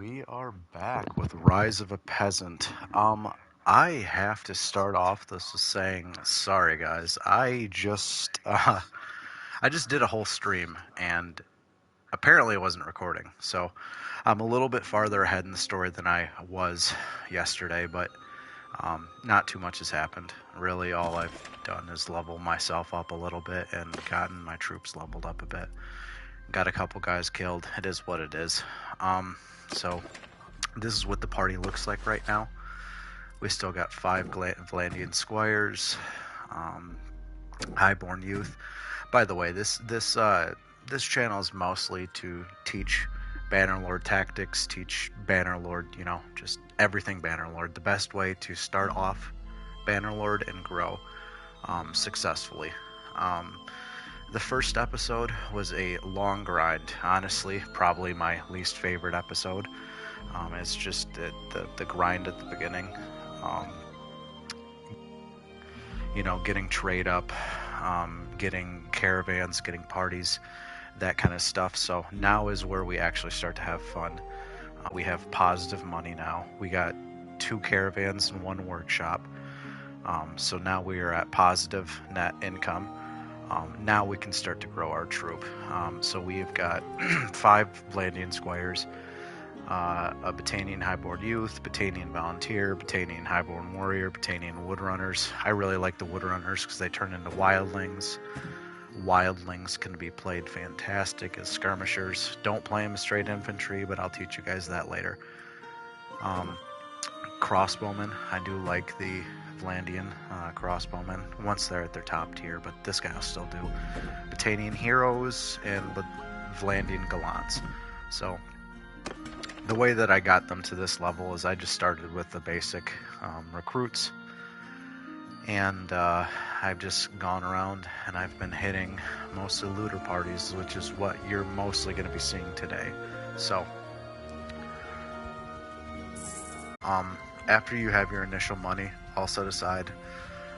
We are back with Rise of a Peasant. I have to start off this with saying sorry, guys. I just did a whole stream and apparently it wasn't recording, so I'm a little bit farther ahead in the story than I was yesterday, but not too much has happened. Really, all I've done is level myself up a little bit and gotten my troops leveled up a bit. Got a couple guys killed. It is what it is. So this is what the party looks like right now. We still got 5 Vlandian Squires, Highborn Youth. By the way, this channel is mostly to teach Bannerlord tactics, teach Bannerlord, just everything Bannerlord. The best way to start off Bannerlord and grow successfully. The first episode was a long grind. Honestly, probably my least favorite episode. It's just the grind at the beginning. Getting trade up, getting caravans, getting parties, that kind of stuff. So now is where we actually start to have fun. We have positive money now. We got 2 caravans and 1 workshop. So now we are at positive net income. Now we can start to grow our troop. So we've got 5 Vlandian Squires, a Batanian Highborn Youth, Batanian Volunteer, Batanian Highborn Warrior, Batanian Woodrunners. I really like the Woodrunners because they turn into Wildlings. Wildlings can be played fantastic as skirmishers. Don't play them as straight infantry, but I'll teach you guys that later. Crossbowmen, I do like the Vlandian crossbowmen once they're at their top tier, but this guy will still do. Batanian Heroes and Vlandian Gallants. So the way that I got them to this level is I just started with the basic recruits, and I've just gone around and I've been hitting mostly looter parties, which is what you're mostly going to be seeing today. So after you have your initial money all set aside,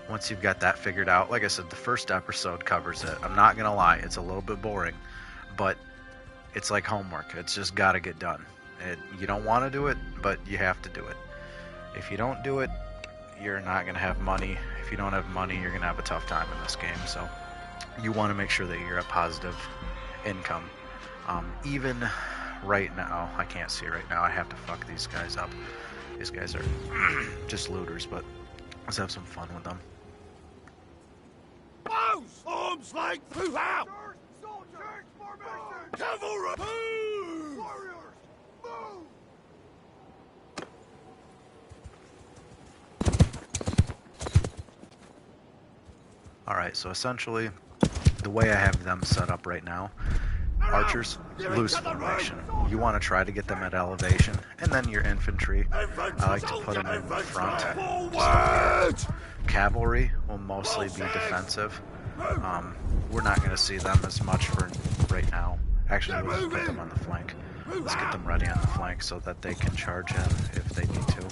once you've got that figured out, like I said, the first episode covers it. I'm not going to lie, it's a little bit boring, but it's like homework. It's just got to get done. You don't want to do it, but you have to do it. If you don't do it, you're not going to have money. If you don't have money, you're going to have a tough time in this game. So you want to make sure that you're at positive income. Even right now, I can't see right now. I have to fuck these guys up. These guys are just looters, but let's have some fun with them. Arms like throughout! Cavalry! Warriors! Move! Alright, so essentially, the way I have them set up right now, archers, loose formation. You want to try to get them at elevation, and then your infantry, I like to put them in front. Cavalry will mostly be defensive. We're not going to see them as much for right now. Actually, we'll just put them on the flank. Let's get them ready on the flank so that they can charge in if they need to.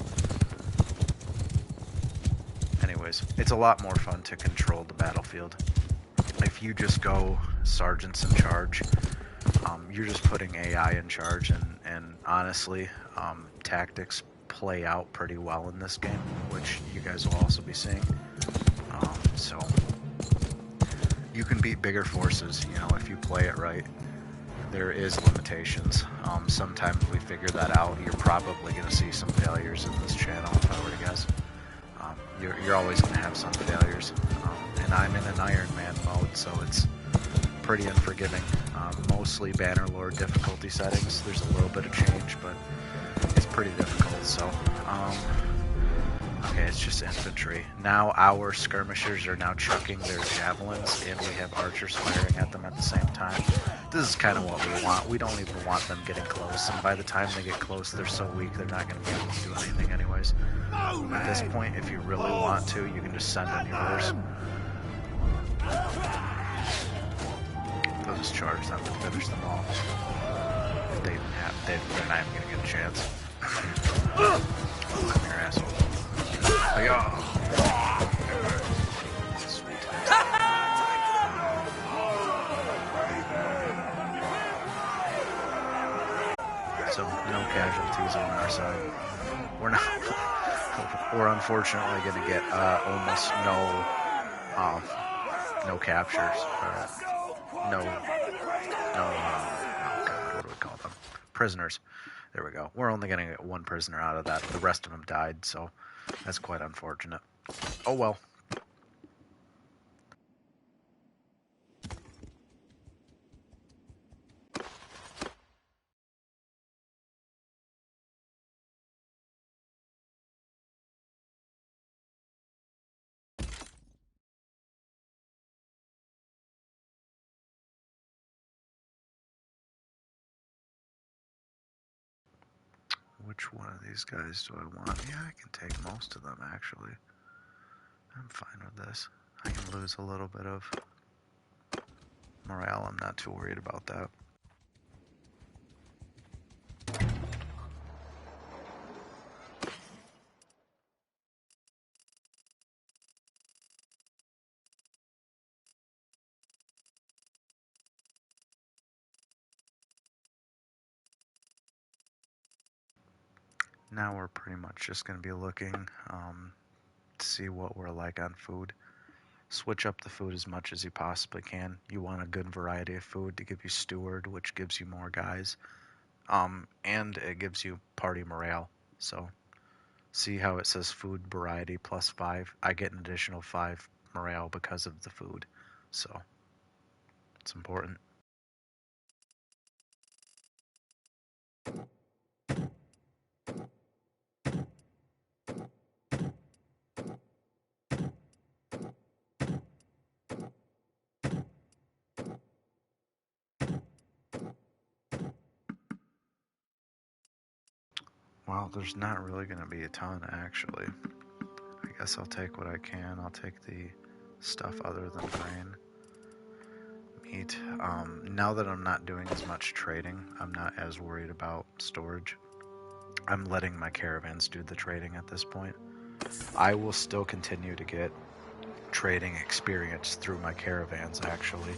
Anyways, it's a lot more fun to control the battlefield. If you just go sergeants in charge, you're just putting AI in charge, and honestly, tactics play out pretty well in this game, which you guys will also be seeing. So you can beat bigger forces, if you play it right. There is limitations. Sometimes we figure that out. You're probably going to see some failures in this channel, if I were to guess. You're always going to have some failures. And I'm in an Iron Man mode, so it's pretty unforgiving. Mostly Bannerlord difficulty settings. There's a little bit of change, but it's pretty difficult. So, okay, it's just infantry. Now our skirmishers are now chucking their javelins, and we have archers firing at them at the same time. This is kind of what we want. We don't even want them getting close, and by the time they get close, they're so weak they're not going to be able to do anything anyways. At this point, if you really want to, you can just send in yours. They'll just charge them and finish them all. If they even have, they're not even going to get a chance. Come here, asshole. Sweet. So, no casualties. trophies on our side. We're not. We're unfortunately going to get almost no captures. No. Oh God, what do we call them? Prisoners. There we go. We're only going to get one prisoner out of that. The rest of them died, so that's quite unfortunate. Oh well. Which one of these guys do I want? Yeah, I can take most of them, actually. I'm fine with this. I can lose a little bit of morale. I'm not too worried about that. Now we're pretty much just going to be looking to see what we're like on food. Switch up the food as much as you possibly can. You want a good variety of food to give you steward, which gives you more guys. And it gives you party morale. So see how it says food variety +5? I get an additional 5 morale because of the food. So it's important. Well, there's not really going to be a ton, actually. I guess I'll take what I can. I'll take the stuff other than grain. Meat. Now that I'm not doing as much trading, I'm not as worried about storage. I'm letting my caravans do the trading at this point. I will still continue to get trading experience through my caravans, actually.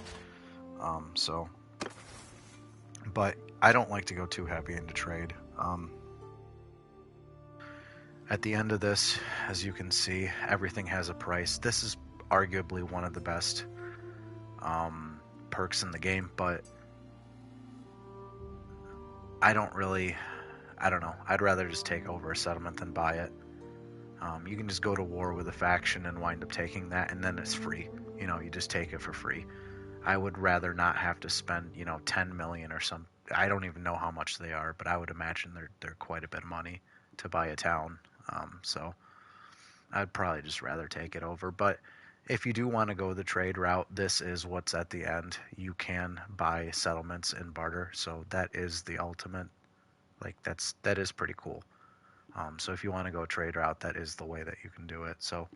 But I don't like to go too heavy into trade. At the end of this, as you can see, everything has a price. This is arguably one of the best perks in the game, but I don't know. I'd rather just take over a settlement than buy it. You can just go to war with a faction and wind up taking that, and then it's free. You just take it for free. I would rather not have to spend, 10 million or some. I don't even know how much they are, but I would imagine they're quite a bit of money to buy a town. So I'd probably just rather take it over. But if you do want to go the trade route, this is what's at the end. You can buy settlements in barter, so that is the ultimate. Like that is pretty cool. So if you want to go trade route, that is the way that you can do it. So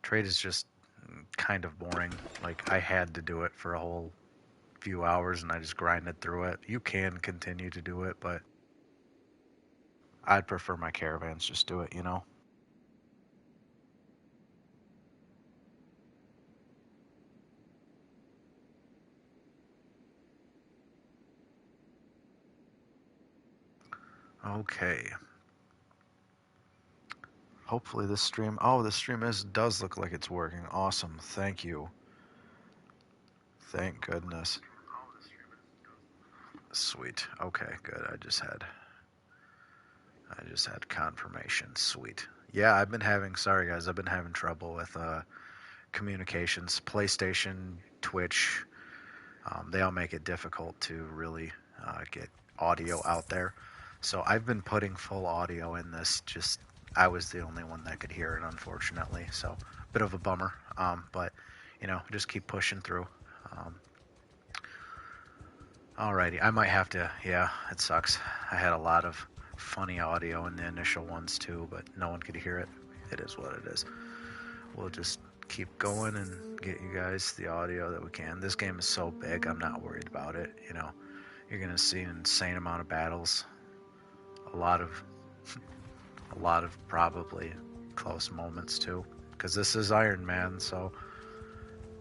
trade is just kind of boring. Like I had to do it for a whole few hours and I just grinded through it. You can continue to do it, but I'd prefer my caravans just do it, Okay. Hopefully this stream, the stream does look like it's working. Awesome. Thank you. Thank goodness. Sweet. Okay, good. I just had confirmation. Sweet. Yeah, sorry guys, I've been having trouble with communications. PlayStation, Twitch, they all make it difficult to really get audio out there. So I've been putting full audio in this. Just I was the only one that could hear it, unfortunately. So bit of a bummer. But just keep pushing through. Alrighty, I might have to. Yeah, it sucks. I had a lot of funny audio in the initial ones too, but no one could hear it. It is what it is. We'll just keep going and get you guys the audio that we can. This game is so big, I'm not worried about it. You're gonna see an insane amount of battles, a lot of probably close moments too, because this is Iron Man. So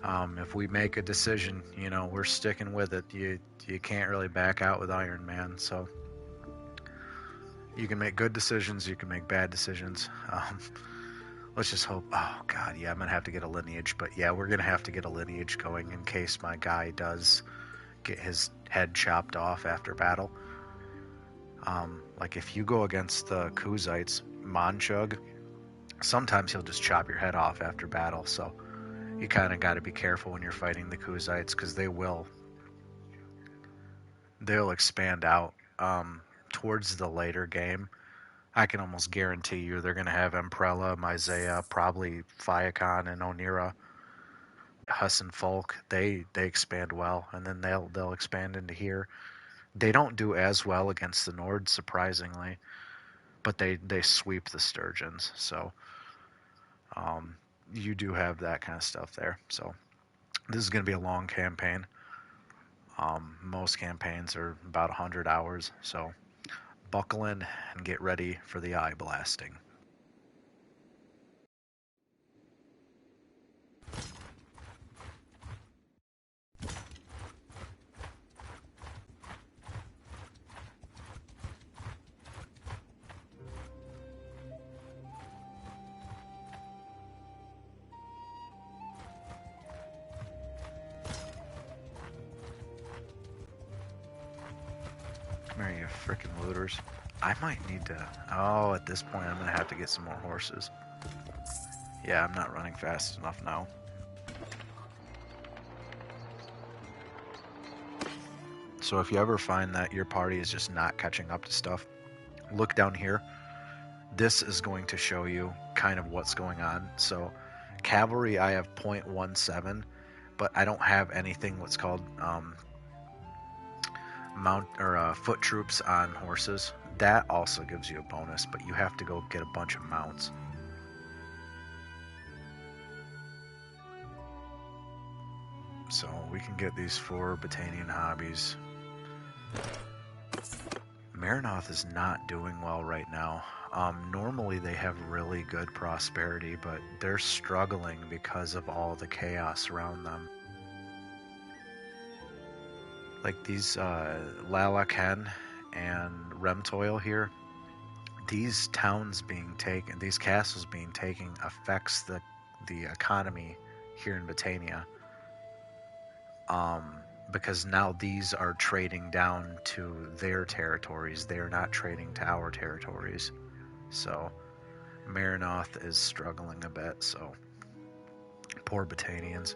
If we make a decision, we're sticking with it. You can't really back out with Iron Man. So you can make good decisions, you can make bad decisions. Let's just hope. Oh God, yeah, I'm gonna have to get a lineage, but yeah, we're gonna have to get a lineage going in case my guy does get his head chopped off after battle. Like if you go against the Kuzites, Manchug, sometimes he'll just chop your head off after battle. So you kind of got to be careful when you're fighting the Kuzites because they'll expand out towards the later game. I can almost guarantee you they're going to have Emprella, Myzea, probably Fiacon and Onira, Huss and Folk. They expand well, and then they'll expand into here. They don't do as well against the Nord, surprisingly, but they sweep the Sturgeons. So you do have that kind of stuff there. So this is going to be a long campaign. Most campaigns are about 100 hours, so buckle in and get ready for the eye blasting. Come here, you frickin' looters. I might need to... Oh, at this point I'm going to have to get some more horses. Yeah, I'm not running fast enough now. So if you ever find that your party is just not catching up to stuff, look down here. This is going to show you kind of what's going on. So cavalry, I have 0.17, but I don't have anything what's called mount or foot troops on horses. That also gives you a bonus, but you have to go get a bunch of mounts. So we can get these 4 Batanian hobbies. Marinoth is not doing well right now. Normally they have really good prosperity, but they're struggling because of all the chaos around them. Like these Lalaken and Remtoil here, these towns being taken, these castles being taken affects the economy here in Batania. Because now these are trading down to their territories. They are not trading to our territories. So Marinoth is struggling a bit, so poor Batanians.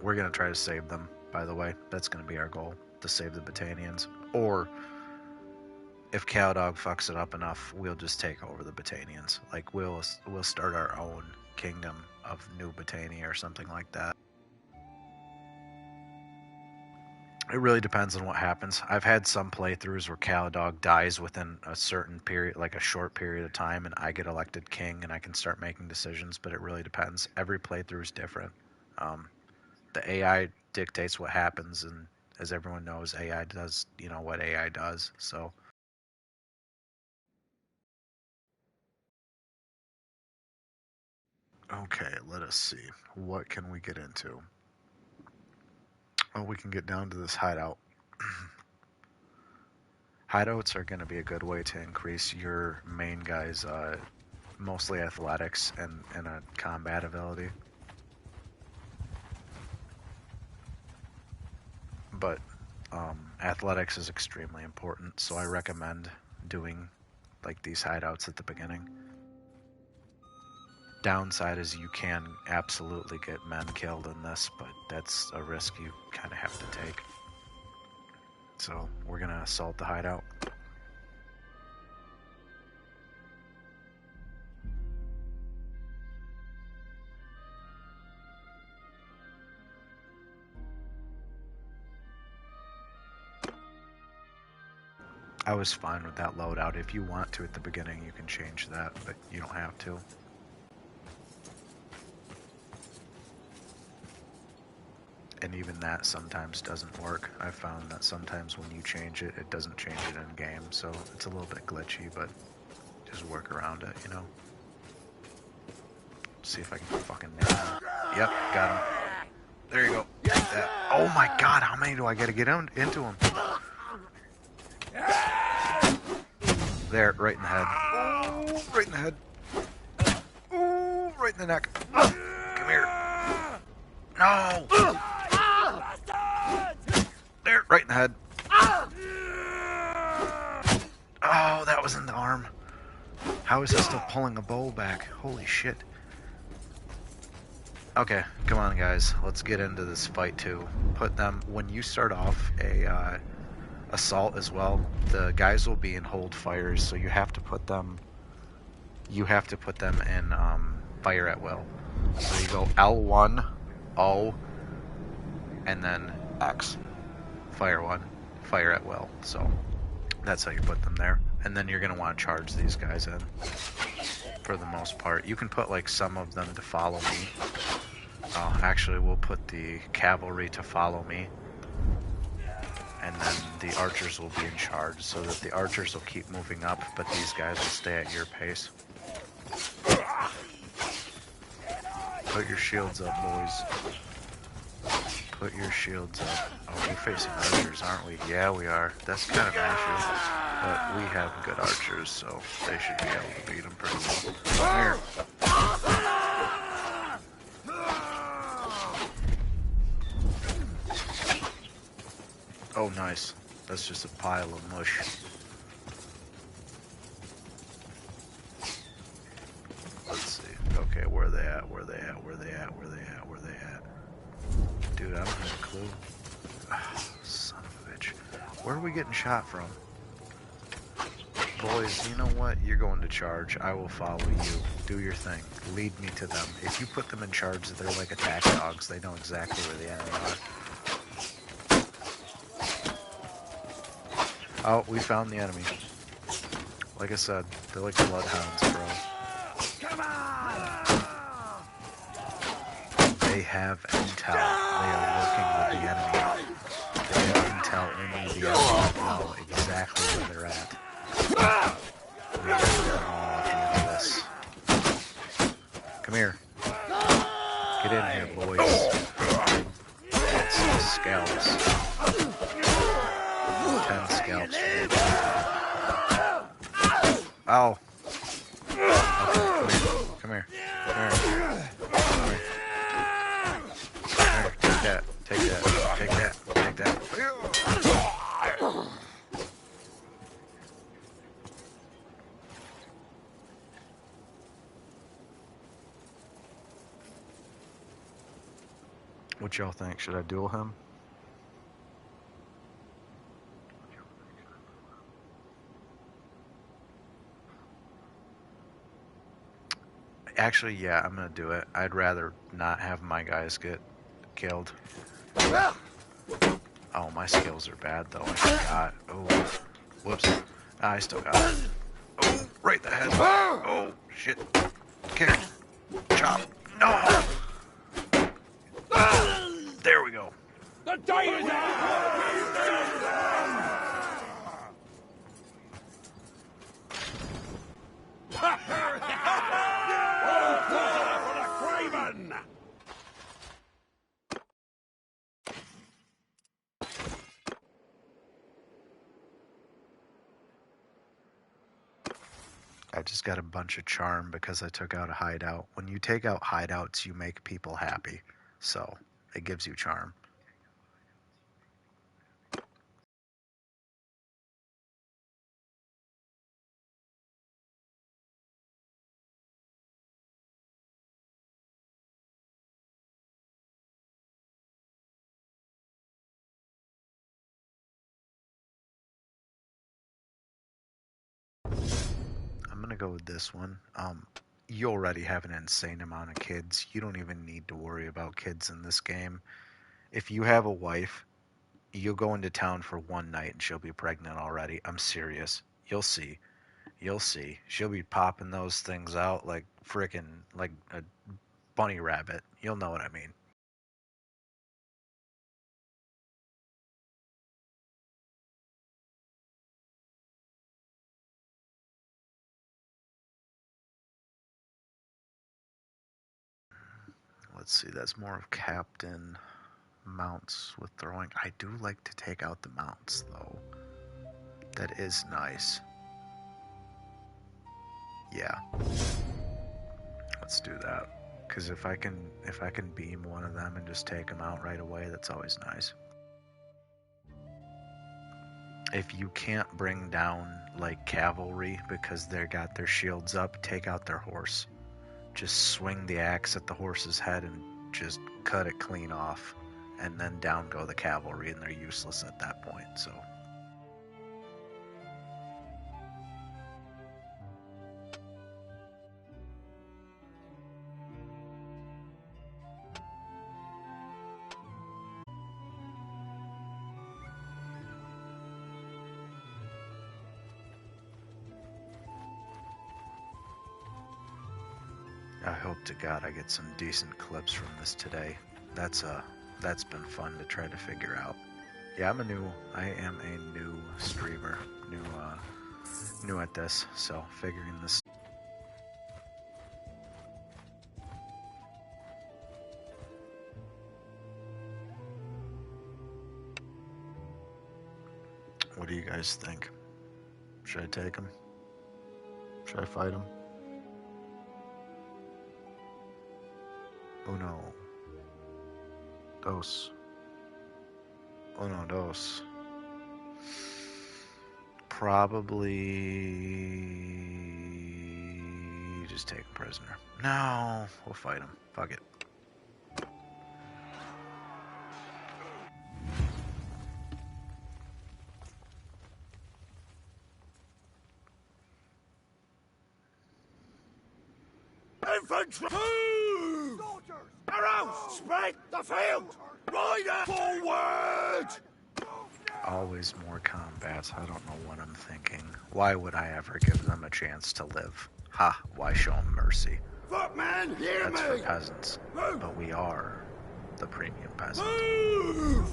We're going to try to save them, by the way. That's going to be our goal, to save the Batanians. Or if Cowdog fucks it up enough, we'll just take over the Batanians. Like we'll start our own kingdom of New Batania or something like that. It really depends on what happens. I've had some playthroughs where Cowdog dies within a certain period, like a short period of time, and I get elected king and I can start making decisions, but it really depends. Every playthrough is different. The AI dictates what happens, and as everyone knows, AI does, what AI does, so... Okay, let us see. What can we get into? Oh, we can get down to this hideout. Hideouts are going to be a good way to increase your main guy's mostly athletics and a combat ability. But athletics is extremely important, so I recommend doing like these hideouts at the beginning. Downside is you can absolutely get men killed in this, but that's a risk you kind of have to take. So we're going to assault the hideout. I was fine with that loadout. If you want to at the beginning, you can change that, but you don't have to. And even that sometimes doesn't work. I've found that sometimes when you change it, it doesn't change it in game, so it's a little bit glitchy, but just work around it, See if I can fucking nail him. Yep, got him. There you go. Take that. Oh my god, how many do I gotta get into him? There, right in the head. Oh, right in the head. Oh, right in the neck. Come here. No! There, right in the head. Oh, that was in the arm. How is he still pulling a bow back? Holy shit. Okay, come on guys. Let's get into this fight too. Put them, when you start off a assault as well, the guys will be in hold fires, so you have to put them in fire at will. So you go L1, O, and then X. Fire 1, fire at will. So that's how you put them there. And then you're going to want to charge these guys in for the most part. You can put like some of them to follow me. Actually, we'll put the cavalry to follow me. And then the archers will be in charge, so that the archers will keep moving up, but these guys will stay at your pace. Put your shields up, boys. Put your shields up. Oh, we're facing archers, aren't we? Yeah, we are. That's kind of an issue. But we have good archers, so they should be able to beat them pretty well. Come here. Oh, nice. That's just a pile of mush. Let's see. Okay, where are they at? Where are they at? Where are they at? Where are they at? Where are they at? Dude, I don't have a clue. Oh, son of a bitch. Where are we getting shot from? Boys, you know what? You're going to charge. I will follow you. Do your thing. Lead me to them. If you put them in charge, they're like attack dogs. They know exactly where the enemy are. Oh, we found the enemy. Like I said, they're like bloodhounds, bro. Come on! They have intel. They are working with the enemy. They have intel into the enemy. They know exactly where they're at. We have to get them all at the end of this. Come here. Get in here, boys. Get some scalps. 10 scalps. Ow. Okay, come here. Come here. Come here. Come here. Take that. Take that. Take that. Take that. What y'all think? Should I duel him? Actually, yeah, I'm gonna do it. I'd rather not have my guys get killed. Oh, my skills are bad though. I forgot. Oh, whoops. I still got it. Oh, right in the head. Oh, shit. Kick. Chop. No. There we go. The day is I just got a bunch of charm because I took out a hideout. When you take out hideouts, you make people happy. So, it gives you charm. I'm gonna go with this one. You already have an insane amount of kids. You don't even need to worry about kids in this game. If you have a wife, you'll go into town for one night and she'll be pregnant already. I'm serious. You'll see. You'll see. She'll be popping those things out like frickin' like a bunny rabbit. You'll know what I mean. Let's see, that's more of captain. Mounts with throwing. I do like to take out the mounts, though. That is nice. Yeah. Let's do that. Because if I can beam one of them and just take them out right away, that's always nice. If you can't bring down, like, cavalry because they got their shields up, take out their horse. Just swing the axe at the horse's head and just cut it clean off. And then down go the cavalry, and they're useless at that point, so. I hope to God I get some decent clips from this today. That's been fun to try to figure out. Yeah, I am a new streamer, new at this, so figuring this. What do you guys think? Should I take him? Should I fight him? Uno. Dos. Uno, dos. Probably just take him prisoner. No, we'll fight him. Fuck it. Infantry! Soldiers! Arrows! Spread the field! Rider! Forward! Always more combats. I don't know what I'm thinking. Why would I ever give them a chance to live? Ha! Why show them mercy? Footman, hear That's me! for peasants. Move! But we are the premium peasant. Move!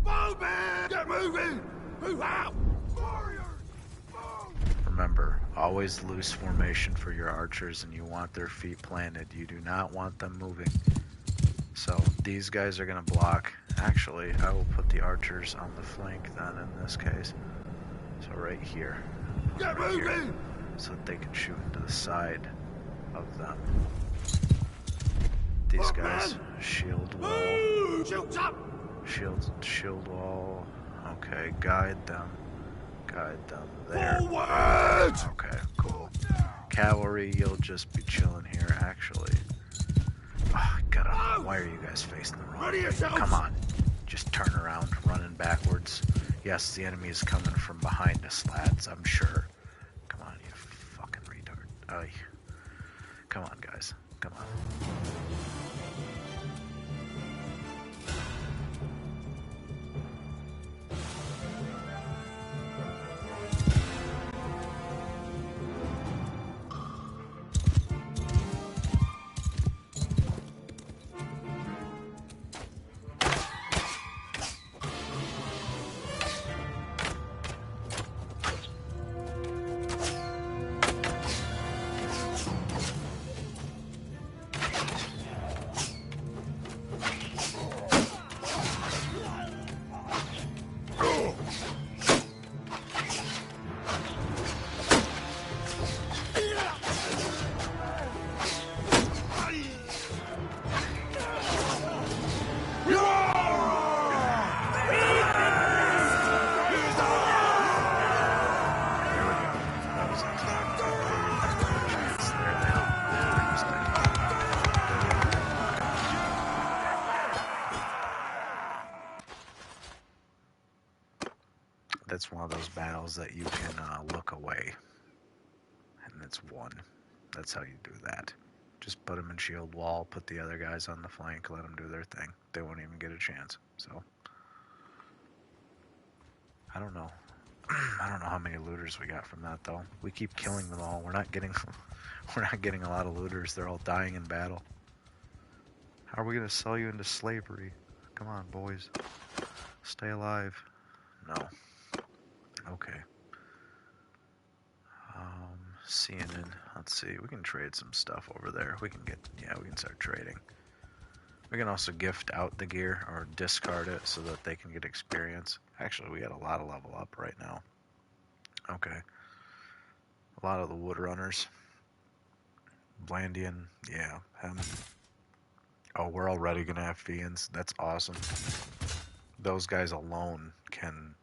Bowman! Get moving! Move out! Warriors! Move! Remember, always loose formation for your archers, and you want their feet planted. You do not want them moving. So these guys are going to block. Actually, I will put the archers on the flank then in this case. So right here. Get Right here, moving! so that they can shoot into the side of them. These guys, shield wall. Move! Shields up! Shield wall. Okay, guide them there. Forward! Okay, cool. Cavalry, you'll just be chilling here, actually. Oh, God, why are you guys facing the wrong Ready way? yourselves! Come on. Just turn around, running backwards. Yes, the enemy is coming from behind us, lads, I'm sure. Come on, you fucking retard. Ay. Come on, guys. Come on. That's one of those battles that you can look away, and it's won. That's how you do that. Just put them in shield wall, put the other guys on the flank, let them do their thing. They won't even get a chance. So I don't know. I don't know how many looters we got from that though. We keep killing them all. We're not getting a lot of looters. They're all dying in battle. How are we gonna sell you into slavery? Come on, boys. Stay alive. No. Okay. CNN. Let's see. We can trade some stuff over there. We can start trading. We can also gift out the gear or discard it so that they can get experience. Actually, we got a lot of level up right now. Okay. A lot of the wood runners. Blandian, yeah, him. Oh, we're already gonna have fiends. That's awesome. Those guys alone can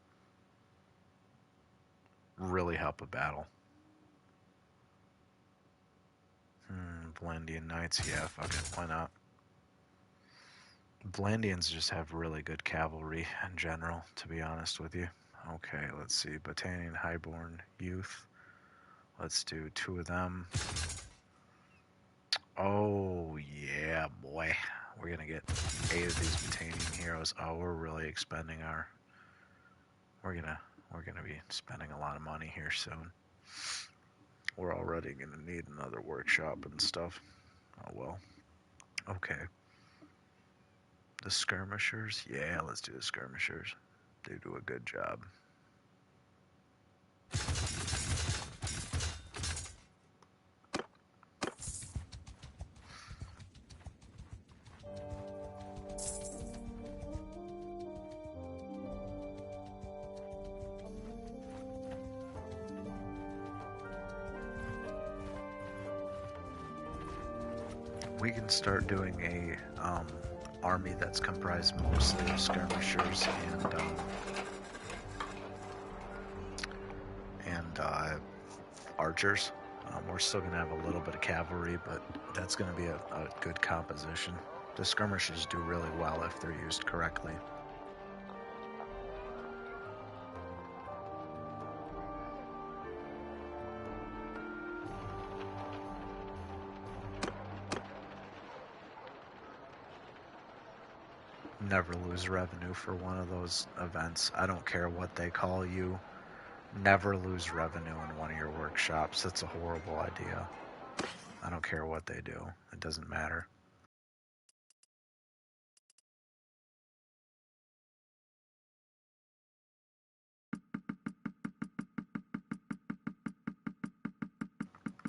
really help a battle. Blandian Knights, yeah, fuck it, why not? Blandians just have really good cavalry in general, to be honest with you. Okay, let's see. Botanian Highborn Youth. Let's do 2 of them. Oh, yeah, boy. We're gonna get 8 of these Botanian heroes. Oh, we're really expending our... We're gonna be spending a lot of money here soon. We're already gonna need another workshop and stuff. Oh, well. Okay. The skirmishers? Yeah, let's do the skirmishers. They do a good job. We can start doing a army that's comprised mostly of skirmishers and archers. We're still going to have a little bit of cavalry, but that's going to be a good composition. The skirmishers do really well if they're used correctly. Never lose revenue for one of those events. I don't care what they call you. Never lose revenue in one of your workshops. That's a horrible idea. I don't care what they do. It doesn't matter.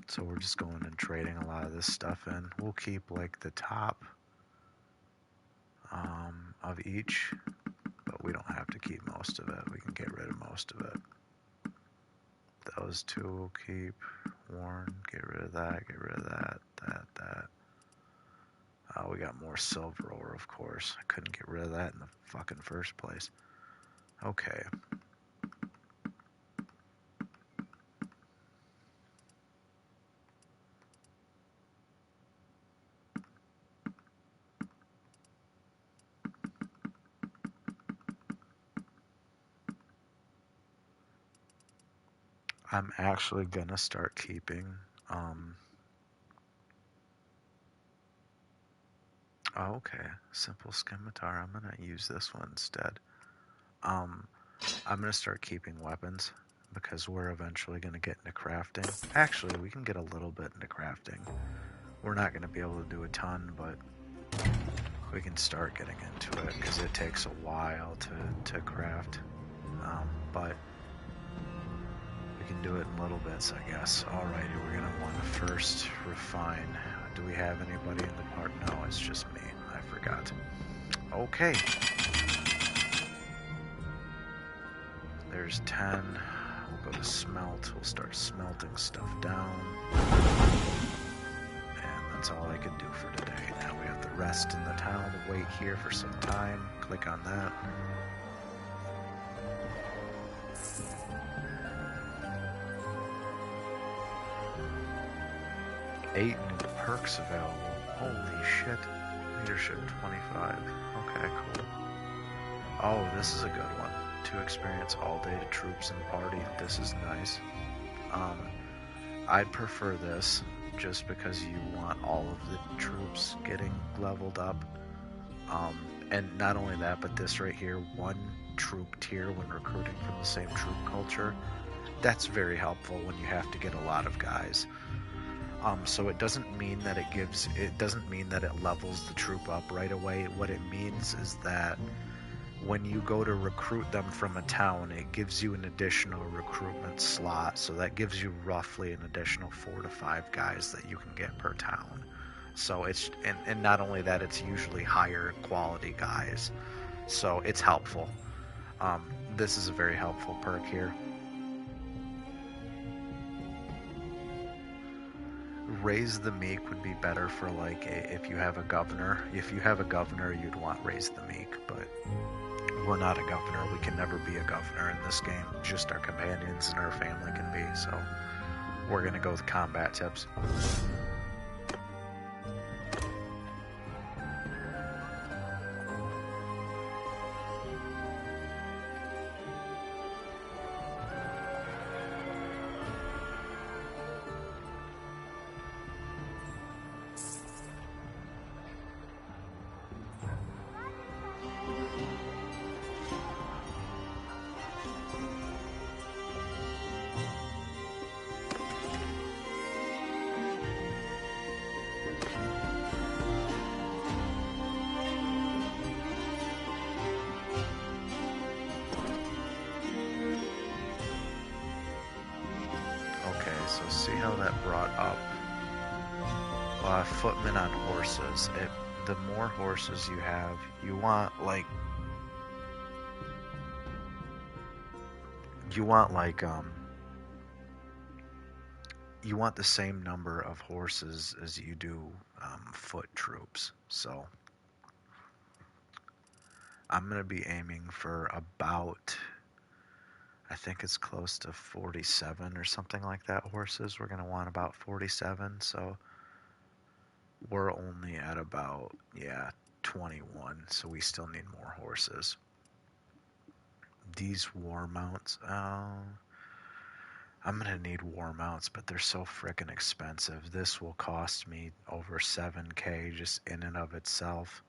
So we're just going and trading a lot of this stuff in. We'll keep like the top of each, but we don't have to keep most of it. We can get rid of most of it. Those 2 we'll keep. Warren, get rid of that, get rid of that. We got more silver ore, of course. I couldn't get rid of that in the fucking first place. Okay. I'm actually gonna start keeping okay, simple scimitar. I'm gonna use this one instead. I'm gonna start keeping weapons because we're eventually gonna get into crafting. Actually, we can get a little bit into crafting. We're not gonna be able to do a ton, but we can start getting into it because it takes a while to craft. But we can do it in little bits, I guess. Alrighty, we're gonna want to first refine. Do we have anybody in the part? No, it's just me. I forgot. Okay. There's 10. We'll go to smelt. We'll start smelting stuff down. And that's all I can do for today. Now we have the rest in the town. Wait here for some time. Click on that. Eight new perks available. Holy shit. Leadership 25. Okay, cool. Oh, this is a good one. 2 experience all day to troops and party. This is nice. I'd prefer this just because you want all of the troops getting leveled up. And not only that, but this right here, 1 troop tier when recruiting from the same troop culture. That's very helpful when you have to get a lot of guys. So it doesn't mean that it doesn't mean that it levels the troop up right away. What it means is that when you go to recruit them from a town, it gives you an additional recruitment slot. So that gives you roughly an additional 4 to 5 guys that you can get per town. So it's, and not only that, it's usually higher quality guys. So it's helpful. This is a very helpful perk here. Raise the Meek would be better for like if you have a governor. If you have a governor, you'd want Raise the Meek, but we're not a governor. We can never be a governor in this game. Just our companions and our family can be. So we're gonna go with combat tips. So see how that brought up footmen on horses. The more horses you have, you want like you want the same number of horses as you do foot troops. So I'm gonna be aiming for about, I think it's close to 47 or something like that horses. We're going to want about 47, so we're only at about, 21, so we still need more horses. These war mounts, I'm going to need war mounts, but they're so frickin' expensive. This will cost me over 7K just in and of itself.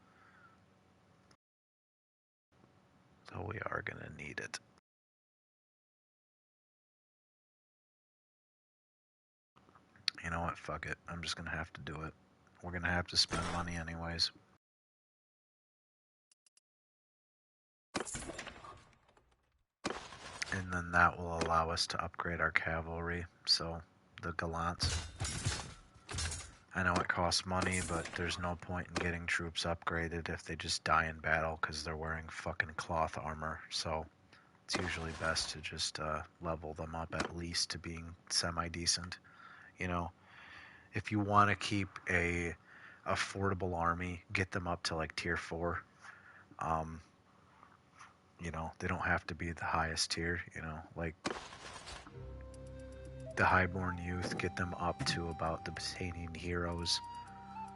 So we are going to need it. You know what? Fuck it. I'm just going to have to do it. We're going to have to spend money anyways. And then that will allow us to upgrade our cavalry. So, the gallants. I know it costs money, but there's no point in getting troops upgraded if they just die in battle because they're wearing fucking cloth armor. So, it's usually best to just level them up at least to being semi-decent. You know, if you want to keep a affordable army, get them up to like tier 4. You know, they don't have to be the highest tier, you know, like the highborn youth, get them up to about the Batanian heroes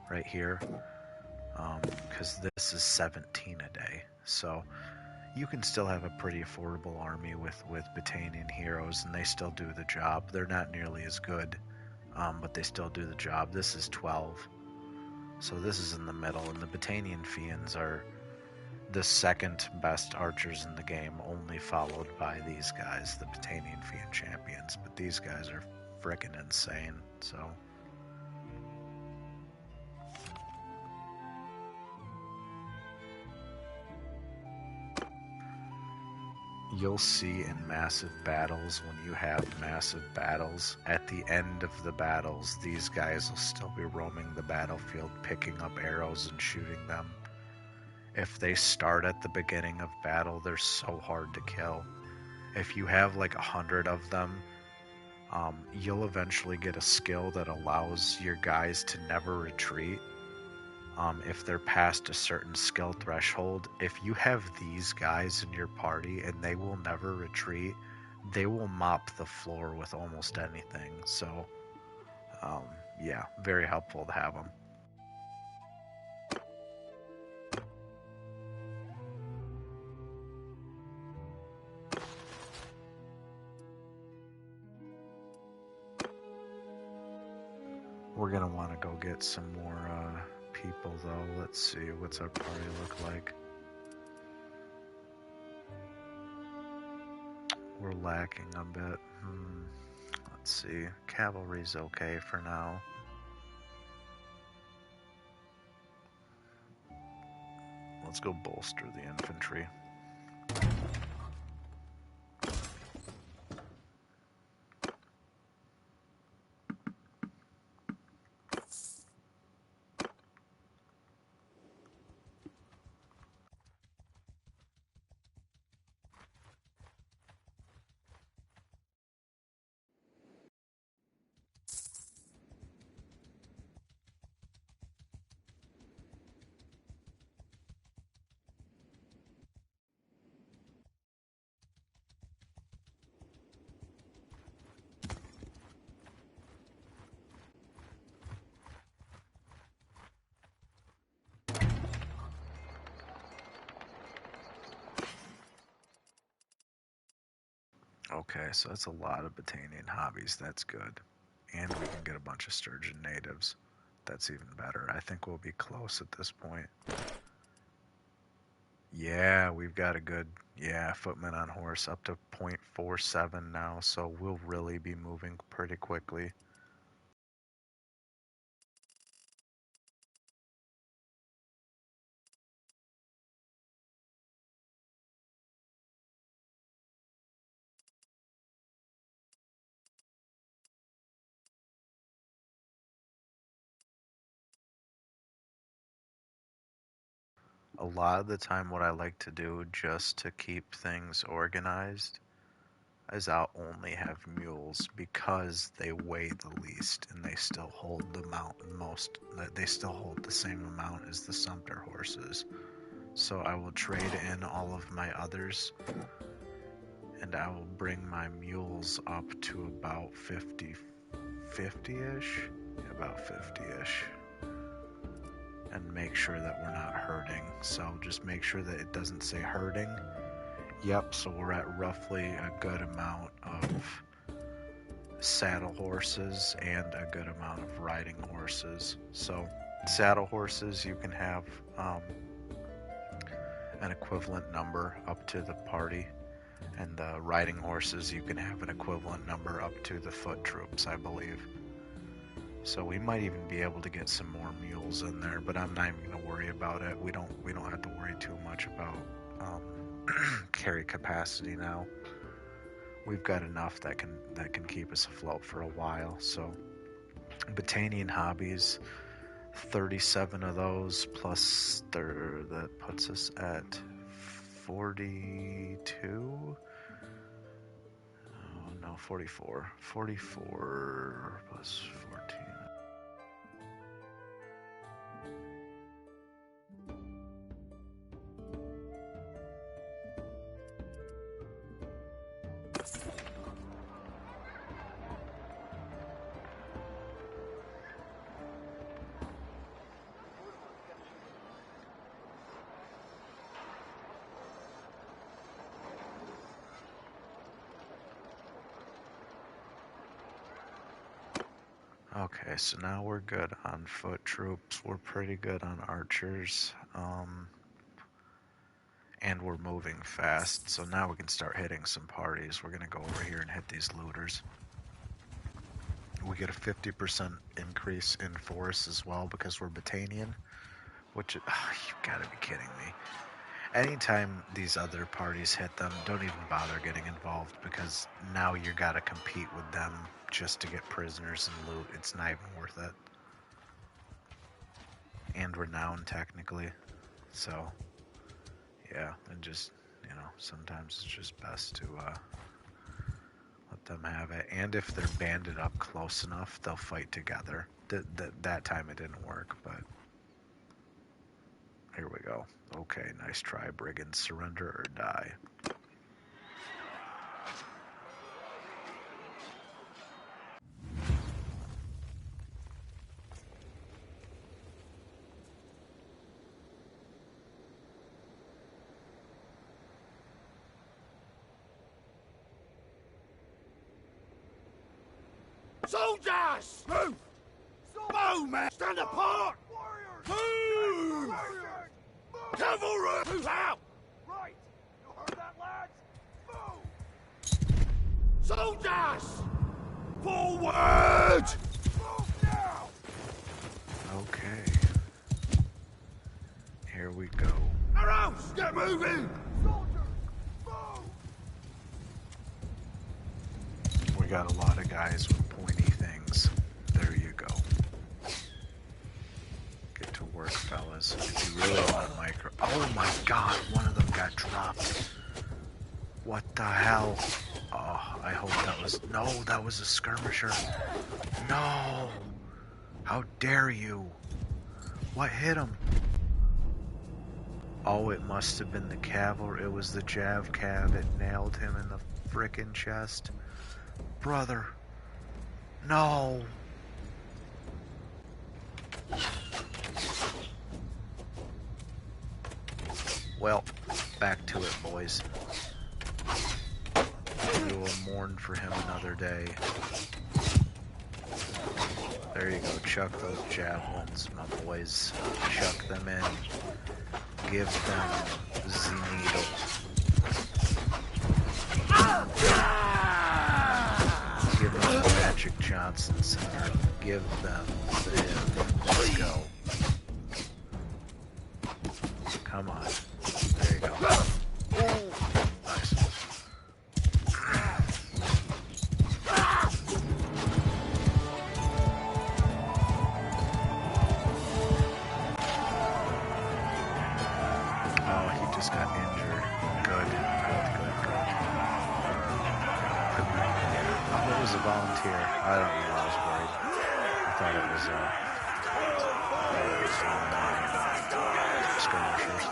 right here, because this is 17 a day. So you can still have a pretty affordable army with Batanian heroes, and they still do the job. They're not nearly as good, but they still do the job. This is 12. So this is in the middle, and the Batanian Fiends are the second best archers in the game, only followed by these guys, the Batanian Fiend champions. But these guys are frickin' insane, so. You'll see in massive battles, when you have massive battles, at the end of the battles, these guys will still be roaming the battlefield, picking up arrows and shooting them. If they start at the beginning of battle, they're so hard to kill. If you have like 100 of them, you'll eventually get a skill that allows your guys to never retreat. If they're past a certain skill threshold, if you have these guys in your party and they will never retreat, they will mop the floor with almost anything. So, yeah, very helpful to have them. We're gonna want to go get some more people though. Let's see, what's our party look like? We're lacking a bit. Let's see, cavalry's okay for now. Let's go bolster the infantry. Okay, so that's a lot of Botanian hobbies. That's good. And we can get a bunch of sturgeon natives. That's even better. I think we'll be close at this point. Yeah, we've got a good, footman on horse up to 0.47 now, so we'll really be moving pretty quickly. A lot of the time what I like to do just to keep things organized is I'll only have mules because they weigh the least and they still hold the they still hold the same amount as the Sumpter horses. So I will trade in all of my others and I will bring my mules up to about 50-ish, about 50-ish, and make sure that we're not hurting. So just make sure that it doesn't say hurting. Yep, so we're at roughly a good amount of saddle horses and a good amount of riding horses. So saddle horses, you can have an equivalent number up to the party, and the riding horses, you can have an equivalent number up to the foot troops, I believe. So we might even be able to get some more mules in there, but I'm not even going to worry about it. We don't have to worry too much about carry capacity now. We've got enough that can keep us afloat for a while. So Botanian hobbies, 37 of those plus that puts us at 42. Oh no, 44. 44 plus 14. Okay, so now we're good on foot troops. We're pretty good on archers. And we're moving fast. So now we can start hitting some parties. We're going to go over here and hit these looters. We get a 50% increase in force as well because we're Botanian. Which, you gotta be kidding me. Anytime these other parties hit them, don't even bother getting involved because now you gotta compete with them just to get prisoners and loot. It's not even worth it. And renown, technically. So, yeah, and just, sometimes it's just best to let them have it. And if they're banded up close enough, they'll fight together. That time it didn't work, but here we go. Okay, nice try, brigands. Surrender or die. Soldiers! Move! Move, man! Stand apart! Move! Cavalry! Move out! Right! You heard that, lads? Move! Soldiers! Forward! Move now! Okay. Here we go. Arrows! Get moving! Soldiers! Move! We got a lot of guys with pointy things. There you go. Get to work, fellas. If you really want to micro... Oh my god, one of them got dropped. What the hell? Oh, I hope that was... No, that was a skirmisher. No! How dare you? What hit him? Oh, it must have been the cavalry. It was the Jav Cav. It nailed him in the frickin' chest. Brother. No. Well, back to it, boys. we will mourn for him another day. There you go. Chuck those javelins, my boys. Chuck them in. Give them the needle. Give them the Magic Johnson Center. Give them the hip. Let's go. Come on. There you go. Nice. Oh, he just got injured. Good. I thought it was a volunteer. I don't know. I was worried. I thought it was skirmishers.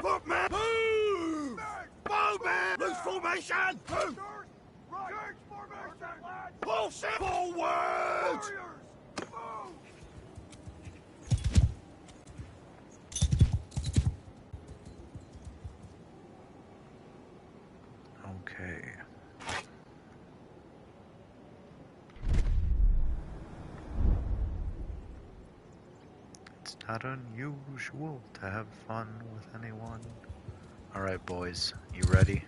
Look, man! Move! Move, man! Loose formation! Move! Change formation! Pull forward! Warriors! Move! Okay. It's not unusual to have fun with anyone. Alright, boys, you ready?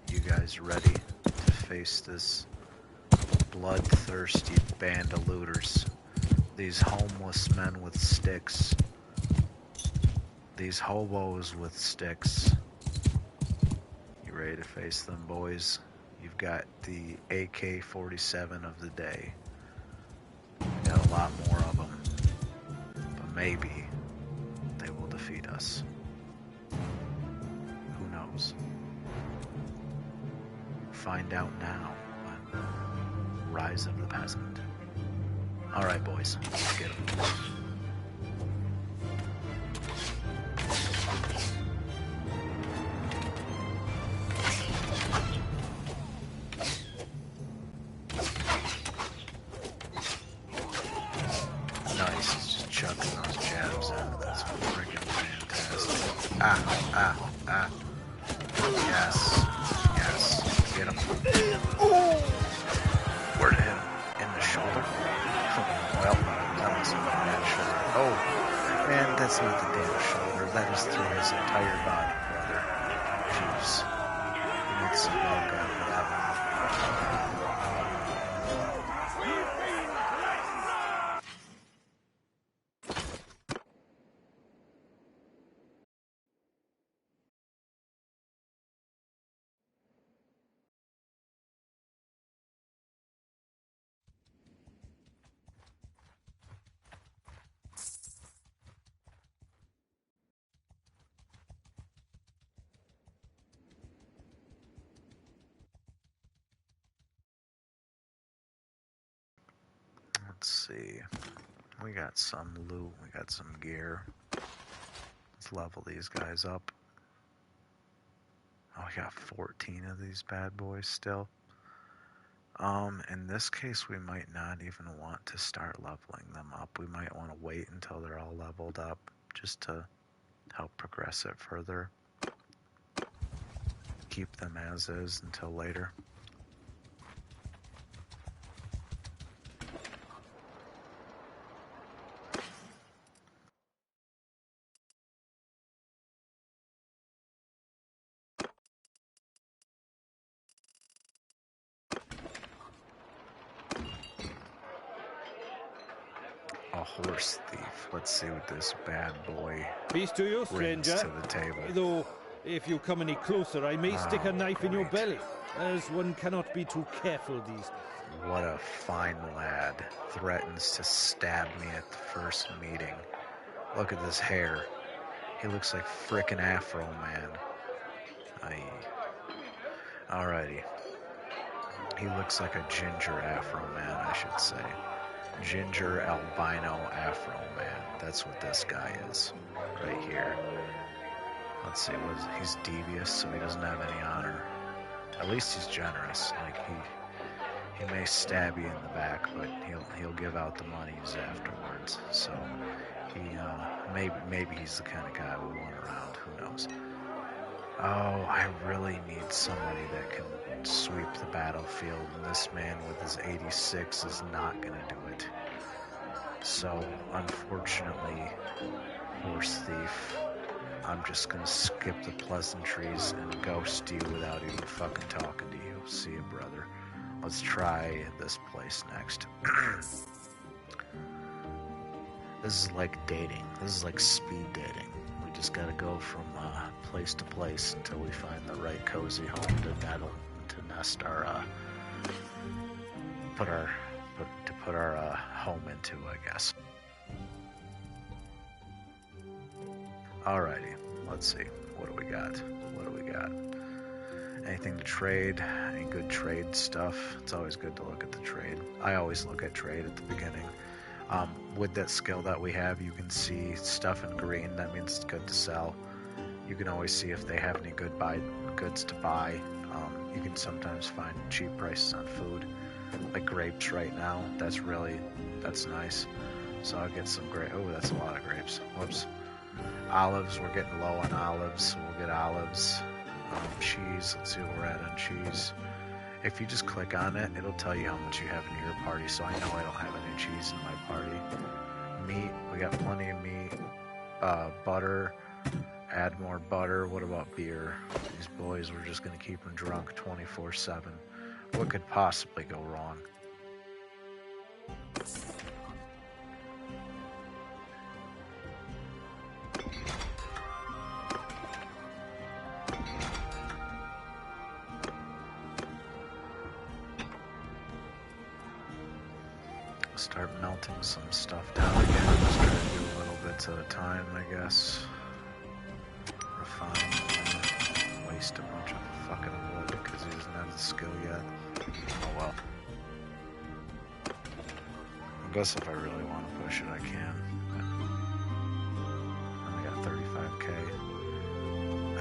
You guys ready to face this bloodthirsty band of looters? These homeless men with sticks. These hobos with sticks. You ready to face them, boys? You've got the AK-47 of the day. We got a lot more of them. But maybe they will defeat us. Who knows? Find out now on Rise of the Peasant. Alright, boys, let's get them. Nice, he's just chucking those jabs in. That's freaking fantastic. Ah. Yes. Get him. Ooh. Where to hit him? In the shoulder? Well, that must have been a bad shoulder. Oh, man, that's not the damn shoulder. That is through his entire body, brother. Jeez. He needs some milk after that one. see. We got some loot. We got some gear. Let's level these guys up. Oh, we got 14 of these bad boys still. In this case, we might not even want to start leveling them up. We might want to wait until they're all leveled up just to help progress it further. Keep them as is until later. A horse thief. Let's see what this bad boy Peace to you, brings stranger. to the table. Though, if you come any closer, I may stick a knife in your great. belly, as one cannot be too careful these days. What a fine lad. Threatens to stab me at the first meeting. Look at this hair. He looks like frickin' Afro Man. Aye. Alrighty. He looks like a ginger Afro Man, I should say. Ginger albino Afro Man. That's what this guy is. Right here. Let's see, he's devious, so he doesn't have any honor. At least he's generous. Like he may stab you in the back, but he'll give out the monies afterwards. So maybe he's the kind of guy we want around. Who knows? Oh, I really need somebody that can sweep the battlefield, and this man with his 86 is not going to do it. So, unfortunately, horse thief, I'm just going to skip the pleasantries and ghost you without even fucking talking to you. See you, brother. Let's try this place next. This is like dating. This is like speed dating. We just gotta go from place to place until we find the right cozy home to nest our put our home into, I guess. Alrighty, let's see. What do we got? Anything to trade? Any good trade stuff? It's always good to look at the trade. I always look at trade at the beginning. With that skill that we have, you can see stuff in green. That means it's good to sell. You can always see if they have any goods to buy. You can sometimes find cheap prices on food, like grapes right now. That's nice. So I'll get some grapes. Oh, that's a lot of grapes. Whoops. Olives, we're getting low on olives, so we'll get olives. Cheese, let's see what we're at on cheese. If you just click on it, it'll tell you how much you have in your party, so I know I don't have any cheese in my party. Meat, we got plenty of meat. Butter, add more butter. What about beer? These boys, we're just going to keep them drunk 24/7. What could possibly go wrong? Start melting some stuff down again. Just try to do a little bits at a time, I guess. Refine. Waste a bunch of fucking wood because he doesn't have the skill yet. Oh well. I guess if I really want to push it, I can. I got 35k.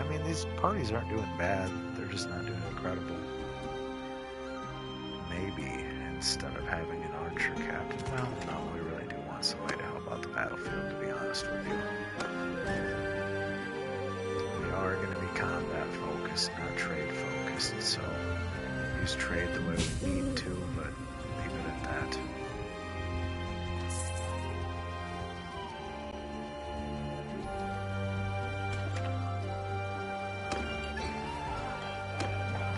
I mean, these parties aren't doing bad. They're just not doing incredible. Maybe instead of having an archer captain, well, no, we really do want somebody to help out the battlefield, to be honest with you. We are going to be combat focused, not trade focused, so use trade the way we need to, but leave it at that.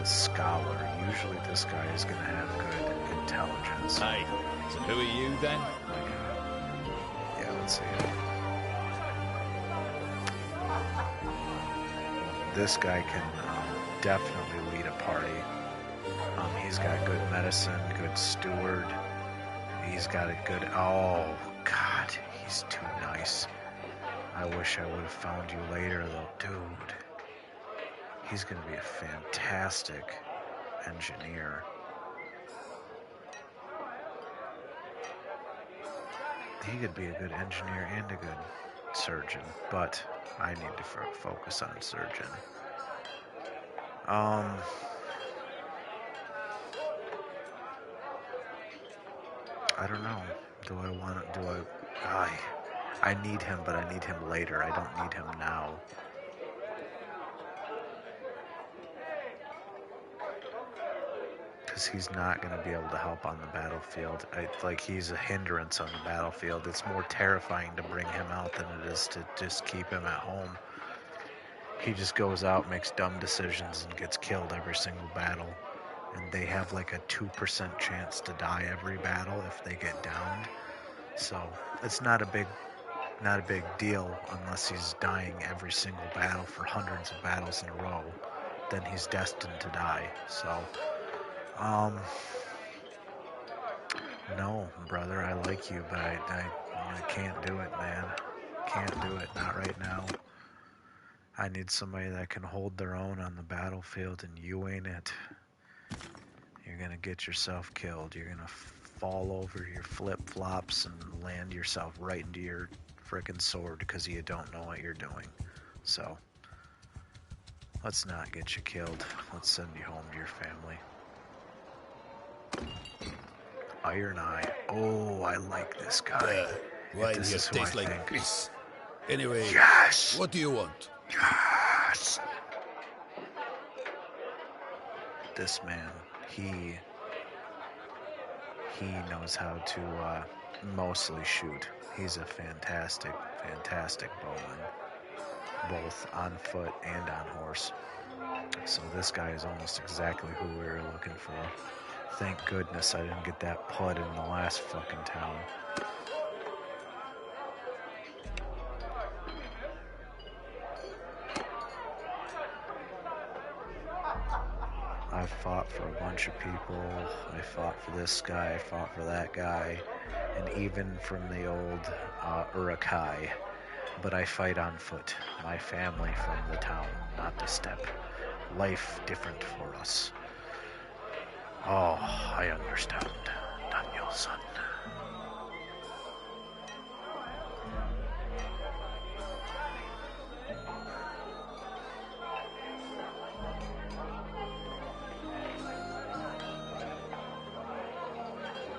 The scholar, usually this guy is going to have good intelligence. Hey, so who are you then? Yeah, let's see. This guy can definitely lead a party. He's got good medicine, good steward. He's got a good... Oh, God, he's too nice. I wish I would have found you later, though. Dude, he's going to be a fantastic engineer. He could be a good engineer and a good surgeon, but I need to focus on surgeon. I don't know. Do I want to? Do I need him, but I need him later. I don't need him now. Because he's not going to be able to help on the battlefield. Like, he's a hindrance on the battlefield. It's more terrifying to bring him out than it is to just keep him at home. He just goes out, makes dumb decisions, and gets killed every single battle. And they have like a 2% chance to die every battle if they get downed. So it's not a big deal unless he's dying every single battle for hundreds of battles in a row. Then he's destined to die. So, no, brother, I like you, but I can't do it, man. Can't do it, not right now. I need somebody that can hold their own on the battlefield, and you ain't it. You're gonna get yourself killed. You're gonna fall over your flip-flops and land yourself right into your frickin' sword because you don't know what you're doing. So, let's not get you killed. Let's send you home to your family. Iron Eye. Oh, I like this guy. Wine This here is who tastes I like think. piss. Anyway, Yes! what do you want? Yes! This man, he knows how to mostly shoot. He's a fantastic bowman, both on foot and on horse. So this guy is almost exactly who we were looking for. Thank goodness I didn't get that pud in the last fucking town. I fought for a bunch of people. I fought for this guy. I fought for that guy. And even from the old Urukai. But I fight on foot. My family from the town, not the steppe. Life different for us. Oh, I understand, Daniel-san.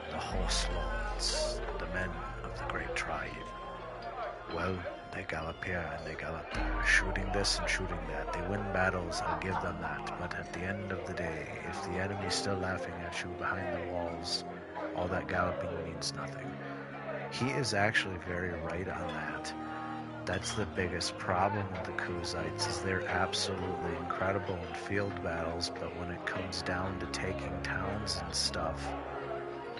The horse lords, the men of the great tribe. Well, they gallop here and they gallop there, shooting this and shooting that. They win battles, I'll give them that. But at the end of the day, if the enemy's still laughing at you behind the walls, all that galloping means nothing. He is actually very right on that. That's the biggest problem with the Kuzites, is they're absolutely incredible in field battles, but when it comes down to taking towns and stuff,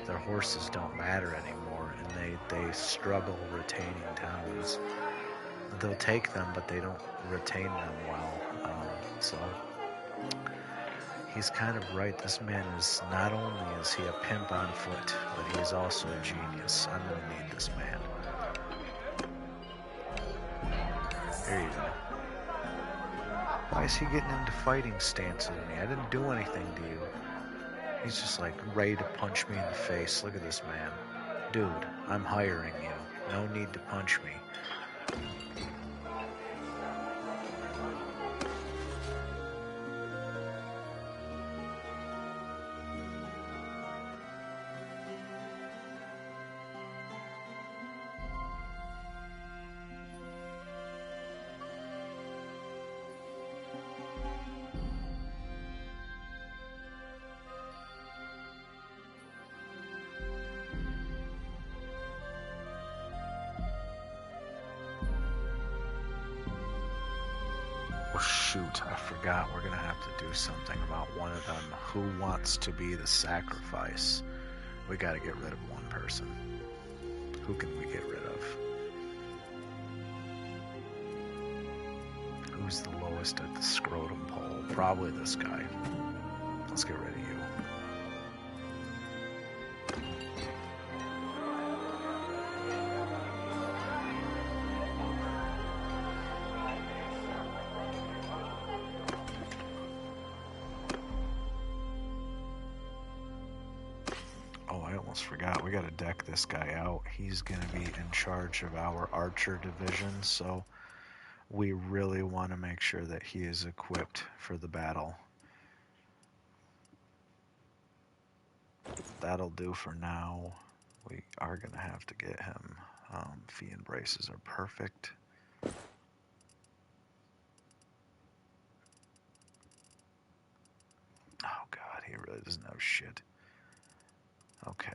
their horses don't matter anymore, and they struggle retaining towns. They'll take them, but they don't retain them well. So he's kind of right. This man is, not only is he a pimp on foot, but he is also a genius. I'm gonna need this man. There you go. Why is he getting into fighting stance with me? I didn't do anything to you. He's just like ready to punch me in the face. Look at this man. Dude, I'm hiring you. No need to punch me. Oh shoot, I forgot we're gonna have to do something about one of them. Who wants to be the sacrifice? We gotta get rid of one person. Who can we get rid of? Who's the lowest at the scrotum pole? Probably this guy. Let's get rid of you. forgot, we gotta deck this guy out. He's gonna be in charge of our archer division, so we really want to make sure that he is equipped for the battle. That'll do for now. We are gonna have to get him. Fee and braces are perfect. Oh god, he really doesn't have shit. Okay.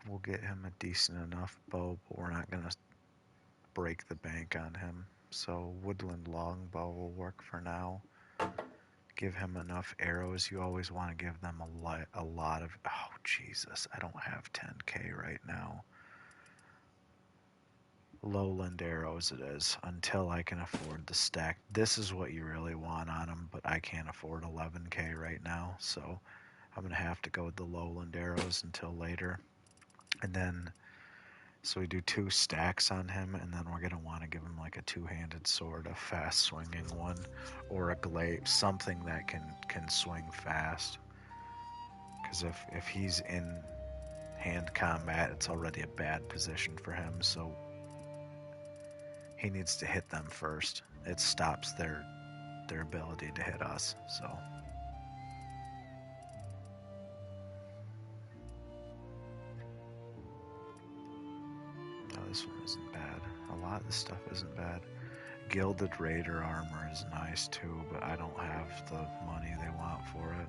We'll get him a decent enough bow, but we're not gonna break the bank on him. So woodland longbow will work for now. Give him enough arrows. You always want to give them a lot of... Oh, Jesus. I don't have 10k right now. Lowland arrows it is, until I can afford the stack. This is what you really want on them, but I can't afford 11k right now, so I'm going to have to go with the lowland arrows until later. And then, so we do 2 stacks on him, and then we're going to want to give him like a 2-handed sword, a fast swinging one, or a glaive, something that can swing fast. Because if he's in hand combat, it's already a bad position for him, so he needs to hit them first. It stops their ability to hit us, so. No, this one isn't bad. A lot of this stuff isn't bad. Gilded Raider armor is nice too, but I don't have the money they want for it.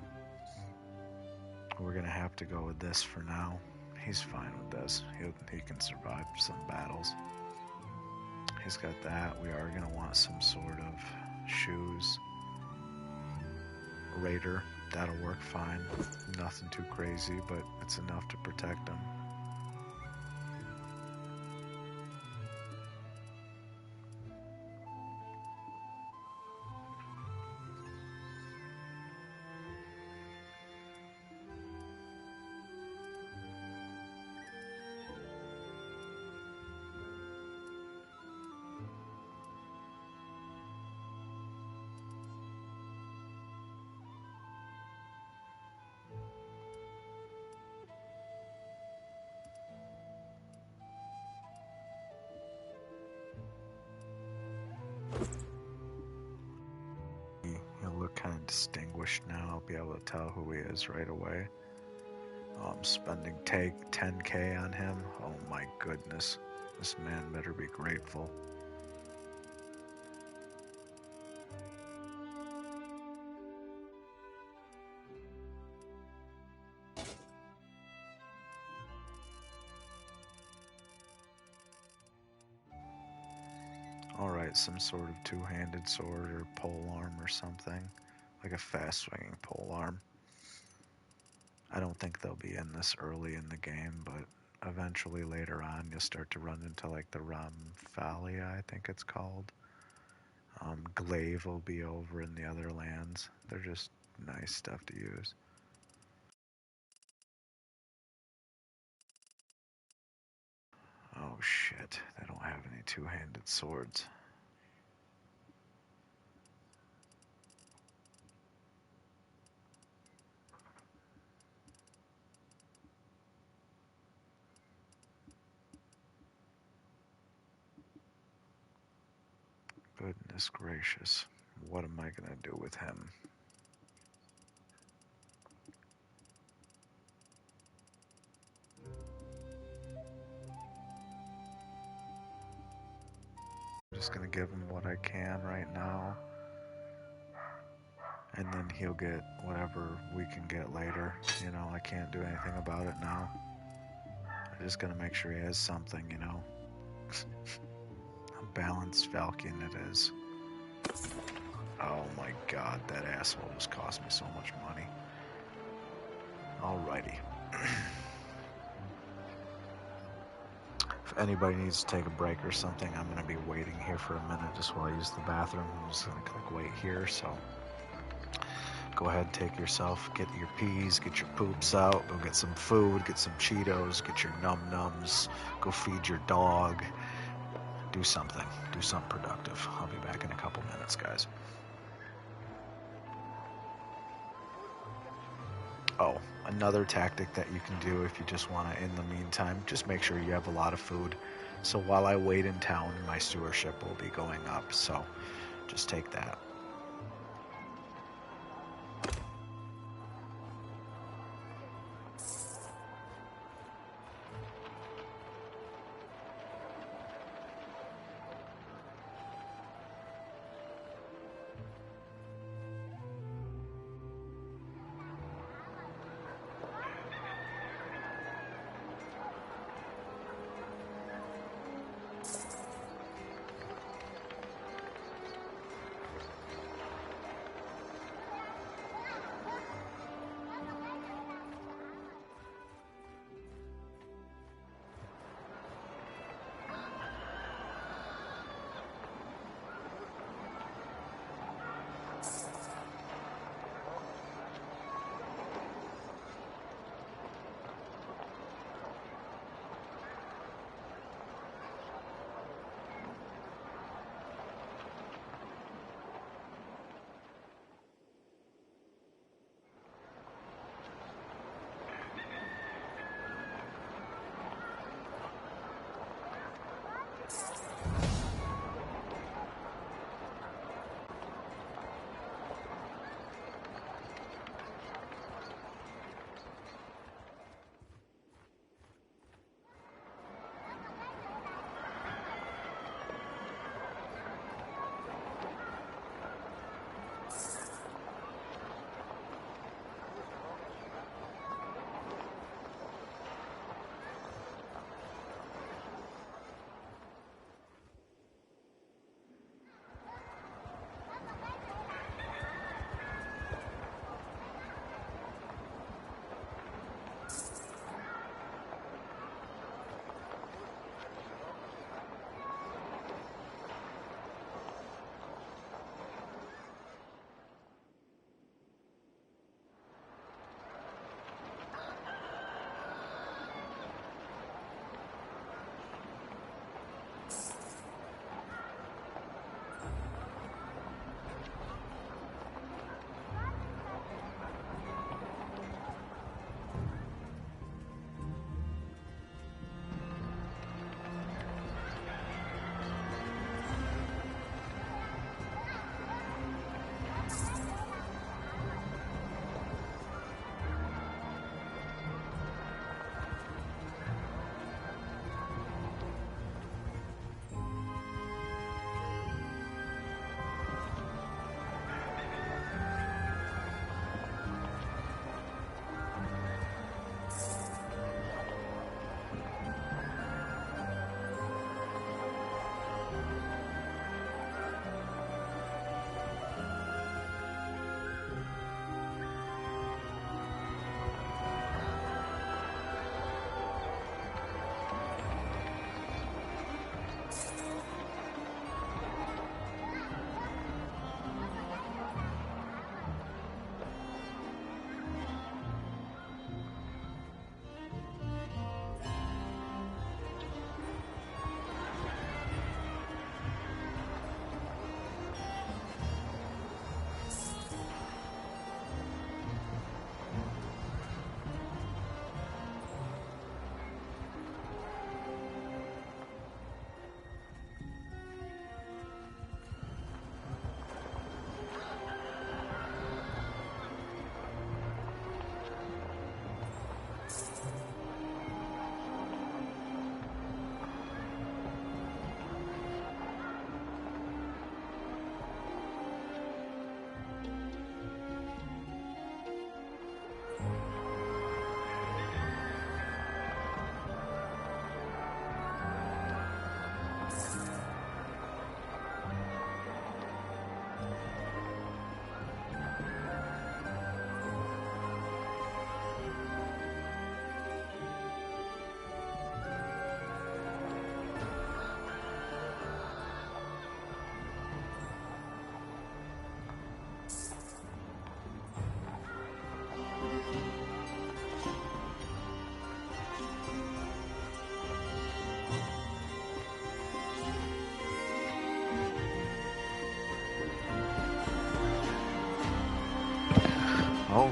We're gonna have to go with this for now. He's fine with this. He can survive some battles. He's got that. We are gonna want some sort of shoes. Raider, that'll work fine. Nothing too crazy, but it's enough to protect him. He'll look kind of distinguished now. I'll be able to tell who he is right away. Oh, I'm spending 10k on him. Oh my goodness. This man better be grateful. Alright, some sort of 2-handed sword or polearm or something. Like a fast swinging polearm. I don't think they'll be in this early in the game, but eventually later on you'll start to run into like the Ramphalia, I think it's called. Glaive will be over in the other lands. They're just nice stuff to use. Oh shit, they don't have any 2-handed swords. Goodness gracious, what am I gonna do with him? I'm just gonna give him what I can right now. And then he'll get whatever we can get later. You know, I can't do anything about it now. I'm just gonna make sure he has something, you know. A balanced falcon it is. Oh my god, that asshole just cost me so much money. Alrighty. If anybody needs to take a break or something, I'm gonna be waiting here for a minute just while I use the bathroom. I'm just gonna click wait here, so go ahead and take yourself, get your peas, get your poops out, go get some food, get some Cheetos, get your num-nums, go feed your dog, do something. Do something productive. I'll be back in a couple minutes, guys. Oh, another tactic that you can do if you just want to, in the meantime, just make sure you have a lot of food. So while I wait in town, my stewardship will be going up. So just take that.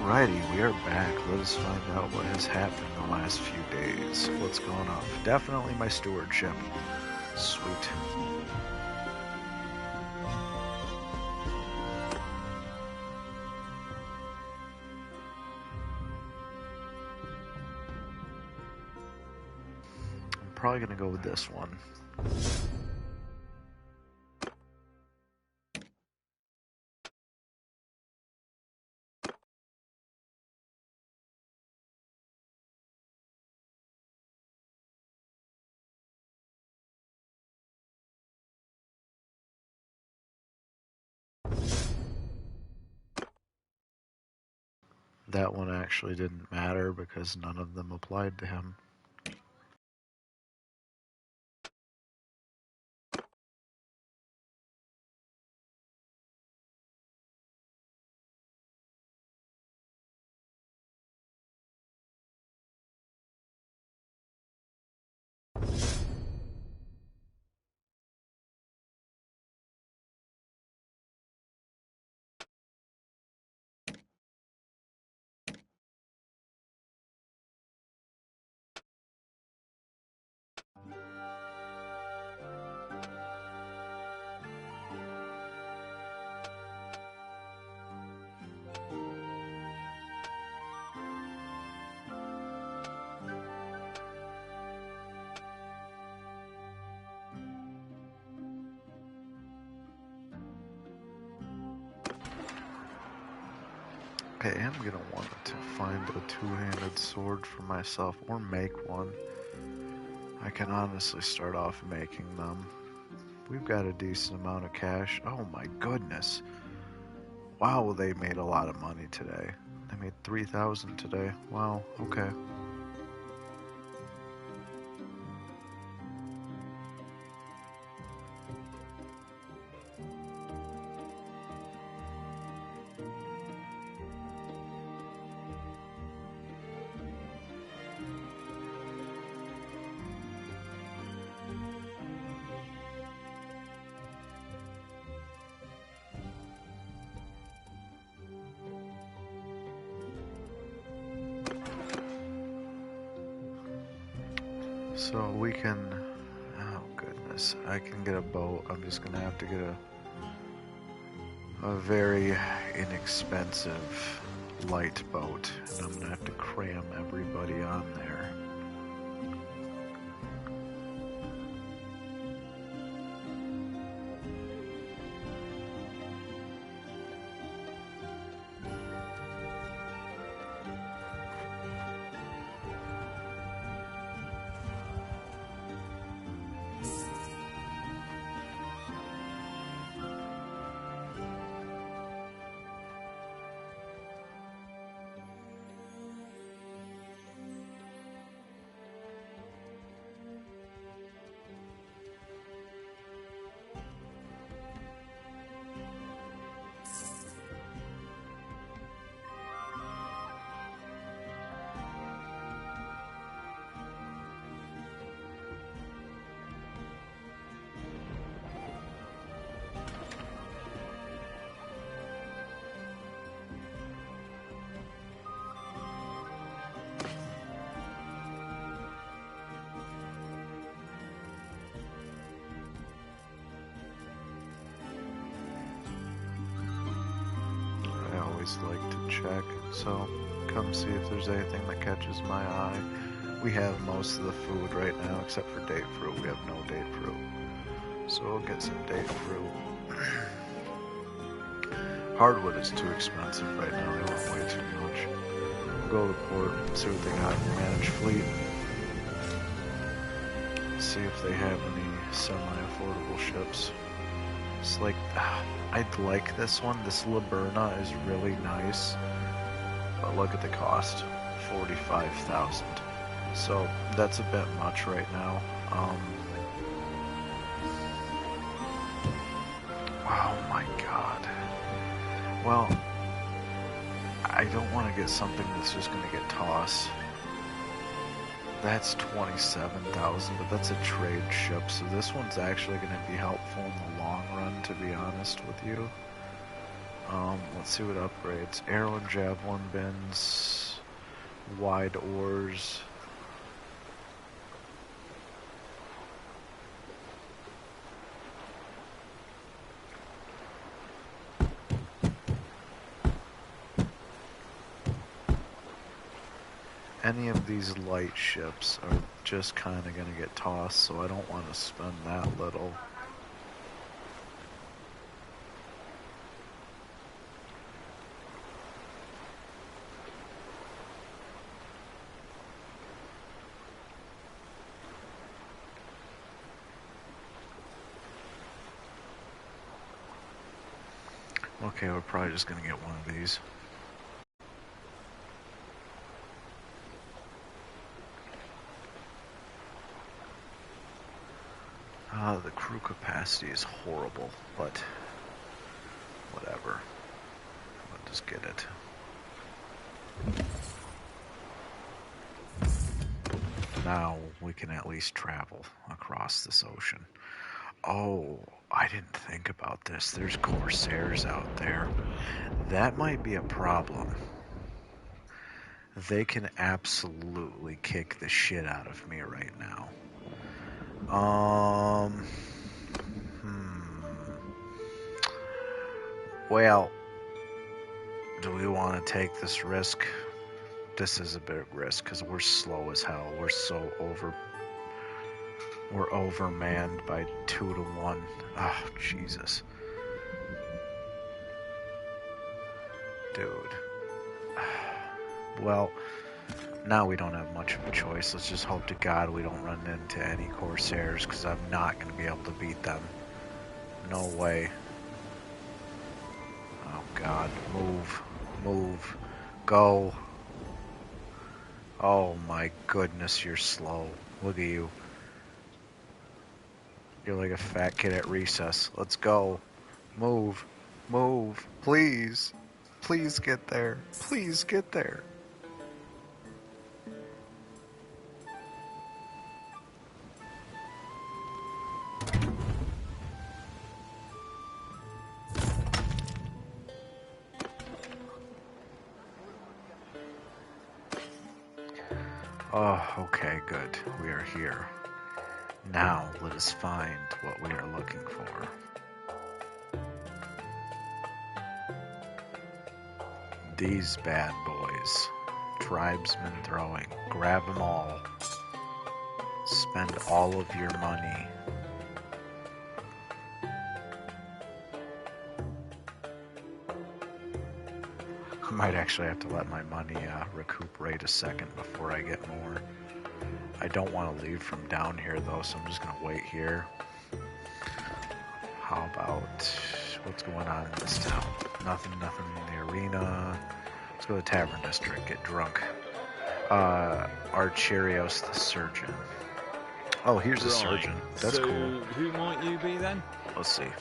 Alrighty, we are back. Let us find out what has happened in the last few days. What's going on? Definitely my stewardship. Sweet. I'm probably going to go with this one. That one actually didn't matter because none of them applied to him. I am going to want to find a two-handed sword for myself, or make one. I can honestly start off making them. We've got a decent amount of cash. Oh my goodness. Wow, they made a lot of money today. They made 3,000 today. Wow, okay. So we can, oh goodness, I can get a boat. I'm just gonna have to get a very inexpensive light boat, and I'm gonna have to cram everybody on there. Like to check, so come see if there's anything that catches my eye. We have most of the food right now except for date fruit. We have no date fruit, so we'll get some date fruit. Hardwood is too expensive right now. They want way too much. We'll go to the port and see what they got in the managed fleet. See if they have any semi-affordable ships. It's like, I'd like this one. This Laberna is really nice, but look at the cost, 45,000. So that's a bit much right now. Oh my god. Well, I don't want to get something that's just going to get tossed. That's 27,000, but that's a trade ship, so this one's actually going to be helpful in the long run, to be honest with you. Let's see what upgrades. Arrow and javelin bins, wide oars. Any of these light ships are just kind of going to get tossed, so I don't want to spend that little. Okay, we're probably just going to get one of these. The crew capacity is horrible, but whatever. We'll just get it. Now we can at least travel across this ocean. Oh, I didn't think about this. There's corsairs out there. That might be a problem. They can absolutely kick the shit out of me right now. Well, do we want to take this risk? This is a big risk because we're slow as hell. We're overmanned by 2 to 1. Oh, Jesus. Dude. Well, now we don't have much of a choice. Let's just hope to God we don't run into any corsairs because I'm not going to be able to beat them. No way. Oh, God. Move. Move. Go. Oh, my goodness, you're slow. Look at you. You're like a fat kid at recess. Let's go. Move. Move. Please. Please get there. Please get there. Oh, okay, good. We are here. Now, let us find what we are looking for. These bad boys. Tribesmen throwing. Grab them all. Spend all of your money. I might actually have to let my money recuperate a second before I get more. I don't want to leave from down here though, so I'm just going to wait here. How about, what's going on in this town? Nothing in the arena. Let's go to the Tavern District, get drunk. Archerios the Surgeon. Oh, here's a surgeon. That's so, cool. Who might you be then? Let's see.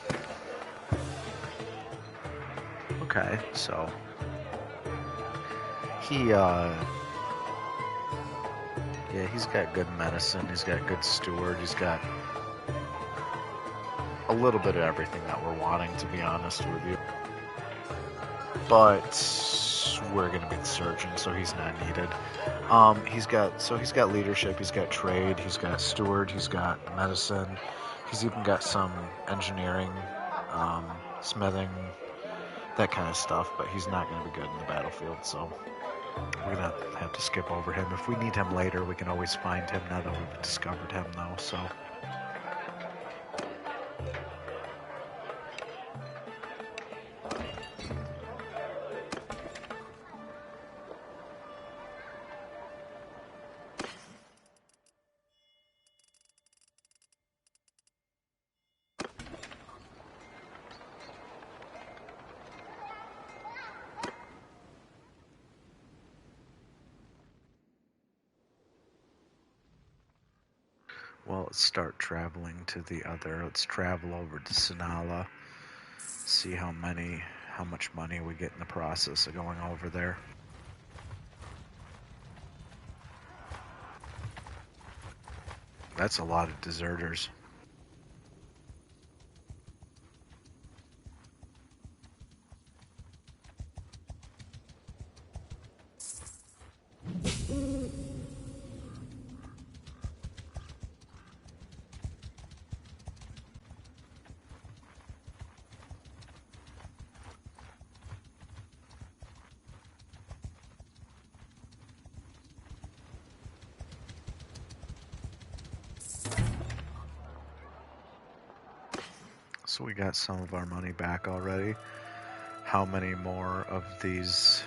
Okay, so he's got good medicine, he's got good steward, he's got a little bit of everything that we're wanting, to be honest with you. But we're gonna be the surgeon, so he's not needed. He's got leadership, he's got trade, he's got steward, he's got medicine, he's even got some engineering, smithing, that kind of stuff, but he's not going to be good in the battlefield, so we're going to have to skip over him. If we need him later, we can always find him now that we've discovered him, though, so. Well, let's start traveling to the other. Let's travel over to Sinala. See how much money we get in the process of going over there. That's a lot of deserters. So we got some of our money back already. How many more of these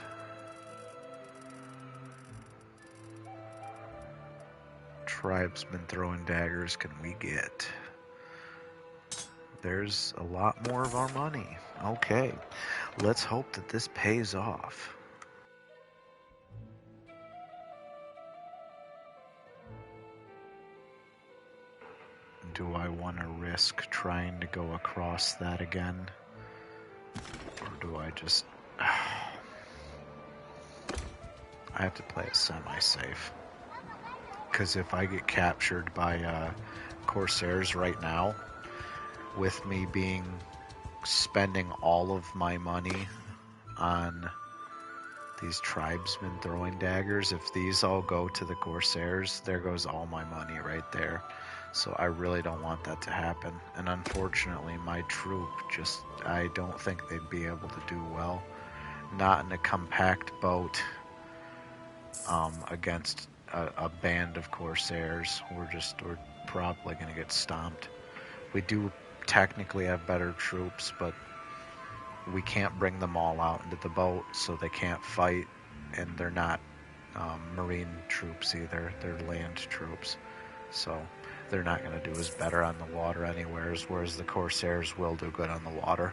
tribesmen throwing daggers can we get? There's a lot more of our money. Okay, let's hope that this pays off. Do I want to risk trying to go across that again? Or do I just... I have to play it semi-safe. Because if I get captured by Corsairs right now, with me spending all of my money on these tribesmen throwing daggers, if these all go to the Corsairs, there goes all my money right there. So I really don't want that to happen. And unfortunately, my troop I don't think they'd be able to do well. Not in a compact boat against a band of Corsairs. We're probably going to get stomped. We do technically have better troops, but we can't bring them all out into the boat, so they can't fight, and they're not marine troops either. They're land troops, so they're not going to do as better on the water anywheres, whereas the Corsairs will do good on the water.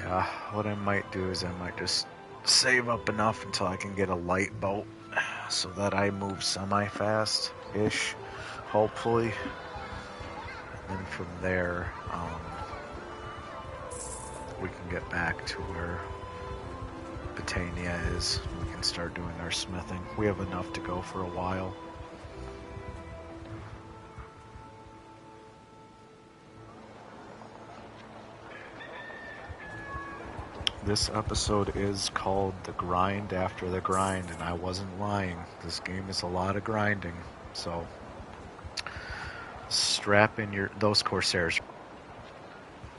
Yeah, what I might do is I might just save up enough until I can get a light boat so that I move semi-fast-ish, hopefully. And then from there, we can get back to where Britannia is. We can start doing our smithing. We have enough to go for a while. This episode is called The Grind After the Grind, and I wasn't lying. This game is a lot of grinding, so strap in those Corsairs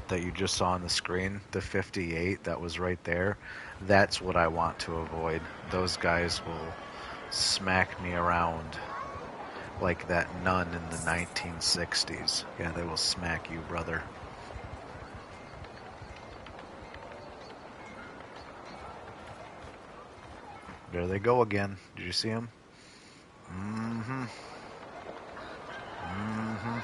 that you just saw on the screen, the 58 that was right there. That's what I want to avoid. Those guys will smack me around like that nun in the 1960s. Yeah, they will smack you, brother. There they go again. Did you see them? Mm-hmm. Mm-hmm.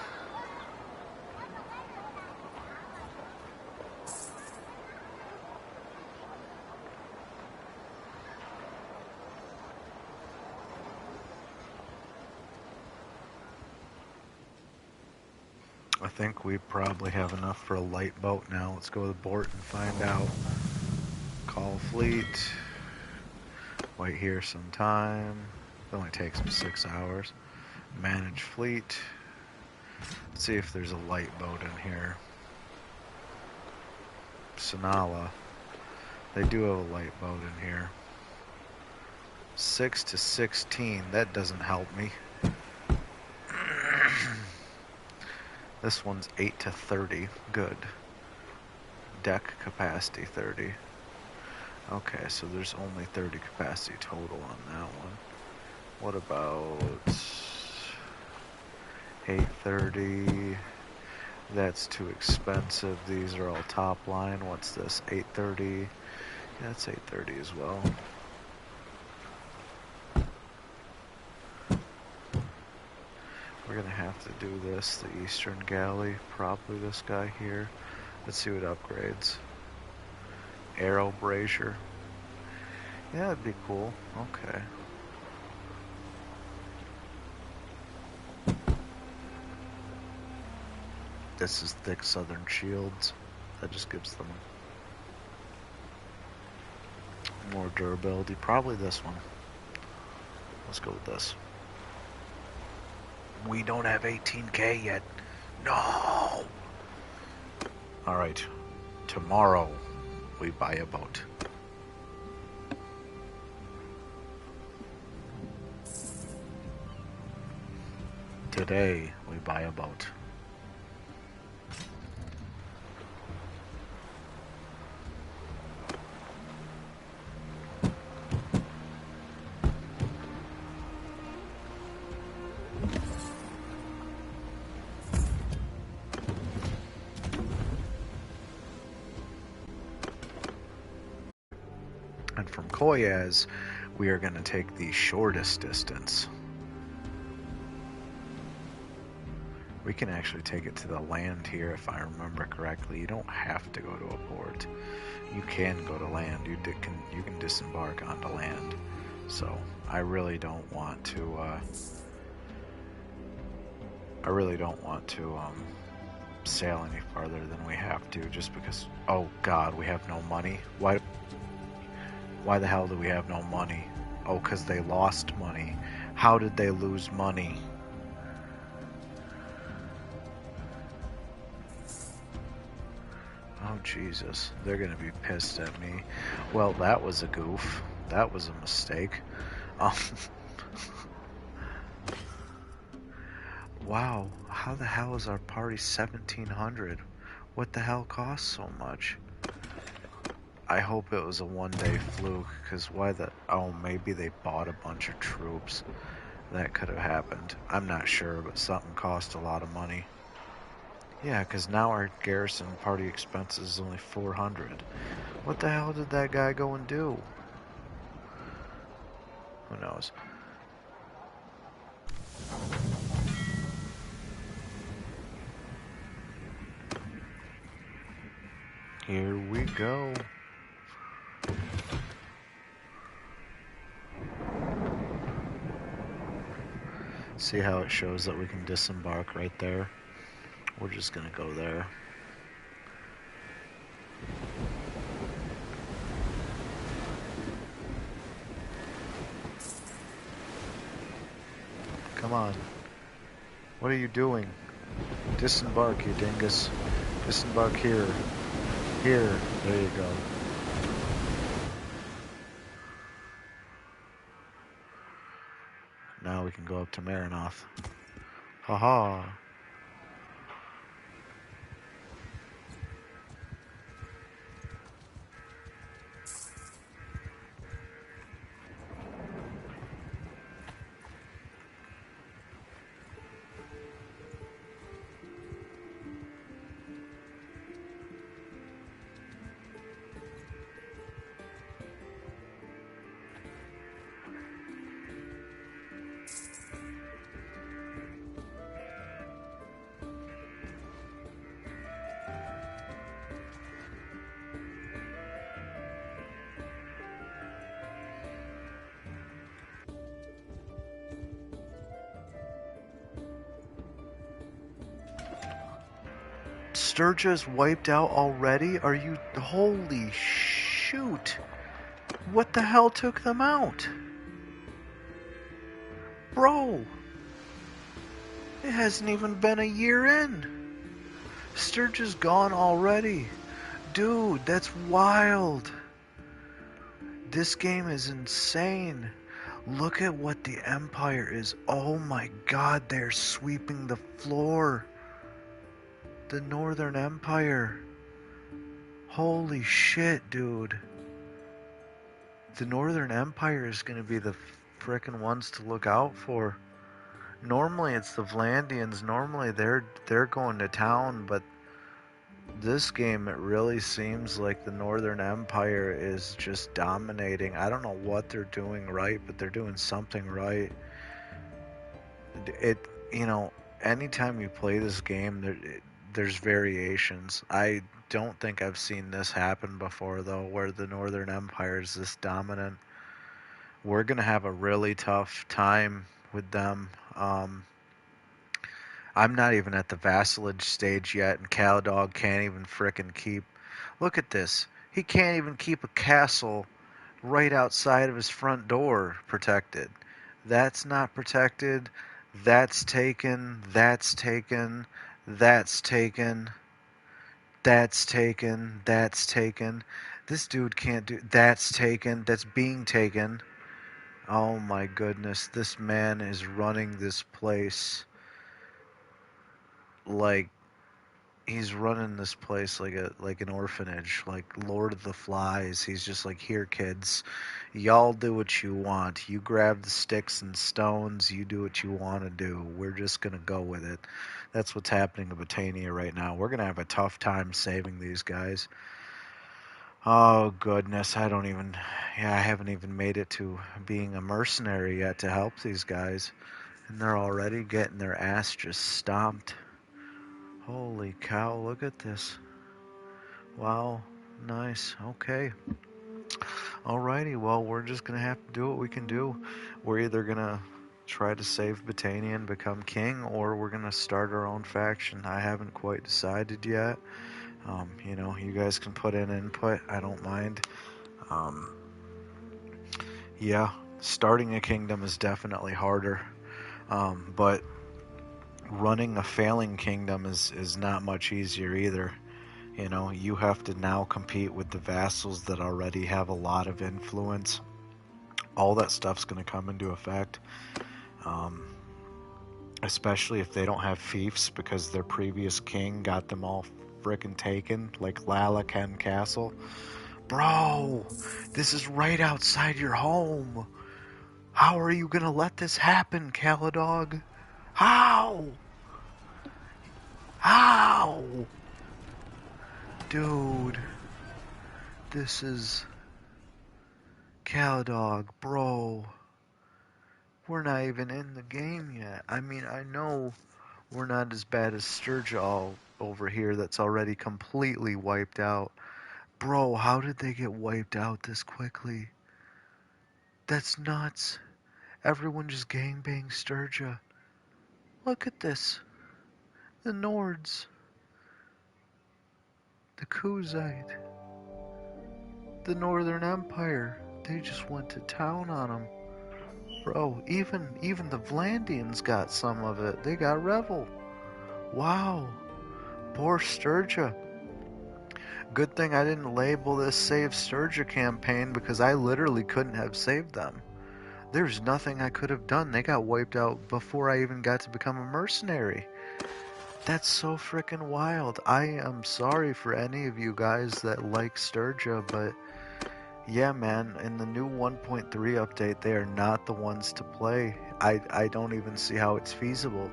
I think we probably have enough for a light boat now. Let's go to the port and find out. Call fleet. Wait here some time. It only takes them 6 hours. Manage fleet. Let's see if there's a light boat in here. Sonala. They do have a light boat in here. 6 to 16. That doesn't help me. This one's 8 to 30. Good. Deck capacity 30. Okay, so there's only 30 capacity total on that one. What about 830? That's too expensive. These are all top line. What's this? 830. Yeah, that's 830 as well. We're gonna have to do this, the Eastern Galley, probably this guy here. Let's see what upgrades. Arrow Brazier. Yeah, that'd be cool. Okay. This is thick southern shields. That just gives them more durability. Probably this one. Let's go with this. We don't have 18K yet. No! Alright. Tomorrow, we buy a boat. Today we buy a boat. And from Koyaz, we are going to take the shortest distance. We can actually take it to the land here, if I remember correctly. You don't have to go to a port. You can go to land. You can disembark onto land. So I really don't want to. Sail any farther than we have to, just because. Oh God, we have no money. Why the hell do we have no money? Oh, because they lost money. How did they lose money? Oh, Jesus. They're going to be pissed at me. Well, that was a goof. That was a mistake. Wow. How the hell is our party 1,700? What the hell costs so much? I hope it was a one-day fluke, because oh, maybe they bought a bunch of troops. That could have happened. I'm not sure, but something cost a lot of money. Yeah, because now our garrison party expenses is only 400. What the hell did that guy go and do? Who knows? Here we go. See how it shows that we can disembark right there? We're just gonna go there. Come on. What are you doing? Disembark, you dingus. Disembark here. Here. There you go. Now we can go up to Marinoth. Haha. Sturgis wiped out already? Are you... Holy shoot! What the hell took them out? Bro! It hasn't even been a year in. Sturgis gone already. Dude, that's wild. This game is insane. Look at what the Empire is. Oh my God, they're sweeping the floor. The Northern Empire. Holy shit, dude. The Northern Empire is going to be the frickin' ones to look out for. Normally it's the Vlandians. Normally they're going to town, but this game it really seems like the Northern Empire is just dominating. I don't know what they're doing right, but they're doing something right. Anytime you play this game, there's variations. I don't think I've seen this happen before, though, where the Northern Empire is this dominant. We're going to have a really tough time with them. I'm not even at the vassalage stage yet, and Caladog can't even frickin' keep... Look at this. He can't even keep a castle right outside of his front door protected. That's not protected. That's taken. That's taken. That's taken. That's taken. That's taken. This dude can't do... That's taken. That's being taken. Oh my goodness. This man is running this place like he's running this place like an orphanage, like Lord of the Flies. He's just like, here, kids, y'all do what you want. You grab the sticks and stones. You do what you want to do. We're just gonna go with it. That's what's happening to Botania right now. We're gonna have a tough time saving these guys. Oh goodness, I haven't even made it to being a mercenary yet to help these guys, and they're already getting their ass just stomped. Holy cow, look at this. Wow, nice. Okay. Alrighty, well, we're just gonna have to do what we can do. We're either gonna try to save Botania and become king, or we're gonna start our own faction. I haven't quite decided yet. You guys can put in input. I don't mind. Yeah, starting a kingdom is definitely harder. But running a failing kingdom is not much easier either. You have to now compete with the vassals that already have a lot of influence. All that stuff's going to come into effect, especially if they don't have fiefs because their previous king got them all frickin' taken, like Lalaken Castle. Bro, this is right outside your home. How are you going to let this happen, Caladog? How? How? Dude, this is Caladog, bro. We're not even in the game yet. I mean, I know we're not as bad as Sturgill over here that's already completely wiped out. Bro, how did they get wiped out this quickly? That's nuts. Everyone just gangbang Sturgia. Look at this. The Nords. The Kuzite. The Northern Empire. They just went to town on them. Bro, even the Vlandians got some of it. They got Revel. Wow. Poor Sturgia. Good thing I didn't label this Save Sturgia campaign because I literally couldn't have saved them. There's nothing I could have done. They got wiped out before I even got to become a mercenary. That's so frickin' wild. I am sorry for any of you guys that like Sturgia, but yeah, man, in the new 1.3 update, they are not the ones to play. I don't even see how it's feasible.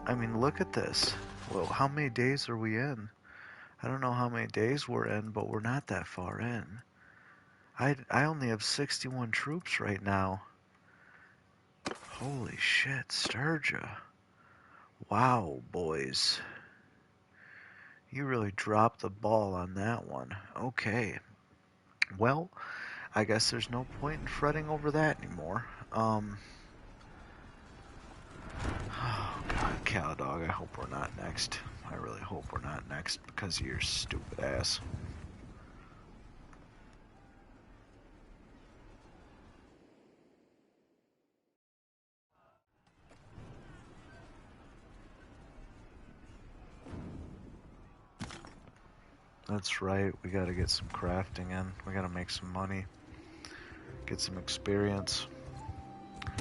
I mean, look at this. Well, how many days are we in? I don't know how many days we're in, but we're not that far in. I only have 61 troops right now. Holy shit, Sturgia. Wow, boys. You really dropped the ball on that one. Okay. Well, I guess there's no point in fretting over that anymore. Oh god, Caladog, I hope we're not next. I really hope we're not next because of your stupid ass. That's right, we gotta get some crafting in. We gotta make some money. Get some experience.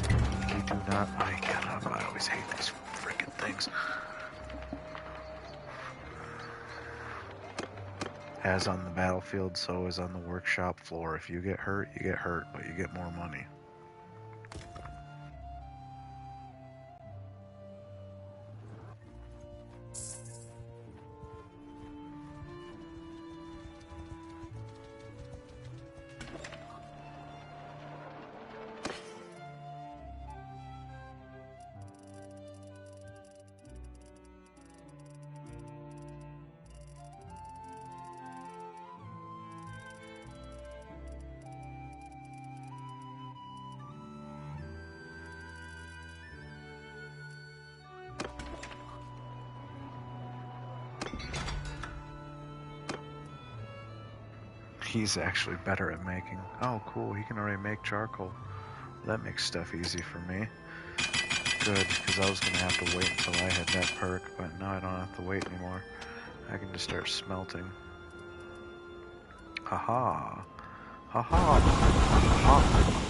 We do not... I always hate these freaking things. As on the battlefield, so is on the workshop floor. If you get hurt, but you get more money. He's actually better at making... Oh, cool, he can already make charcoal. That makes stuff easy for me. Good, because I was going to have to wait until I had that perk, but now I don't have to wait anymore. I can just start smelting. Haha. Haha. Ha.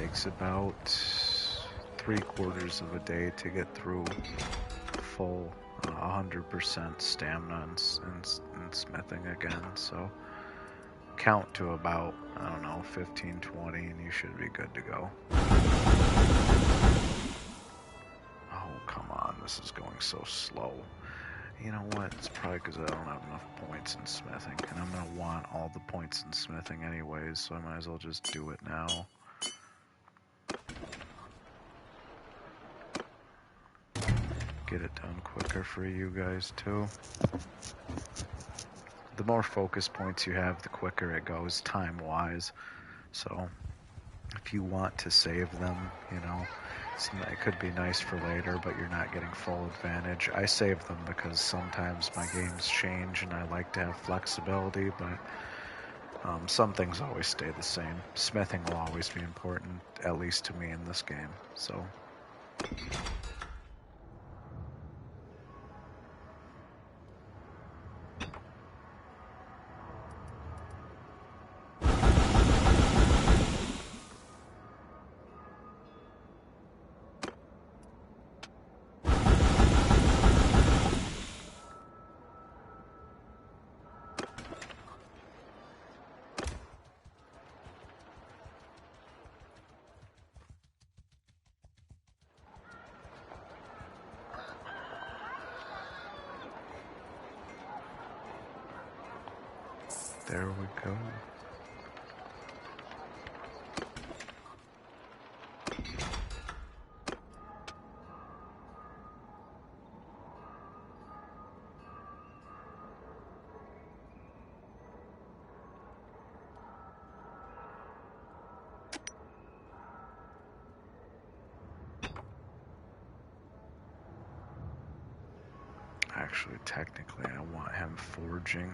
takes about 3/4 of a day to get through full 100% stamina and smithing again. So count to about, I don't know, 15, 20, and you should be good to go. Oh, come on, this is going so slow. You know what? It's probably because I don't have enough points in smithing, and I'm going to want all the points in smithing anyways, so I might as well just do it now. Get it done quicker for you guys, too. The more focus points you have, the quicker it goes, time-wise. So, if you want to save them, you know, it could be nice for later, but you're not getting full advantage. I save them because sometimes my games change and I like to have flexibility, but some things always stay the same. Smithing will always be important, at least to me in this game. So. There we go. Actually, technically, I want him forging.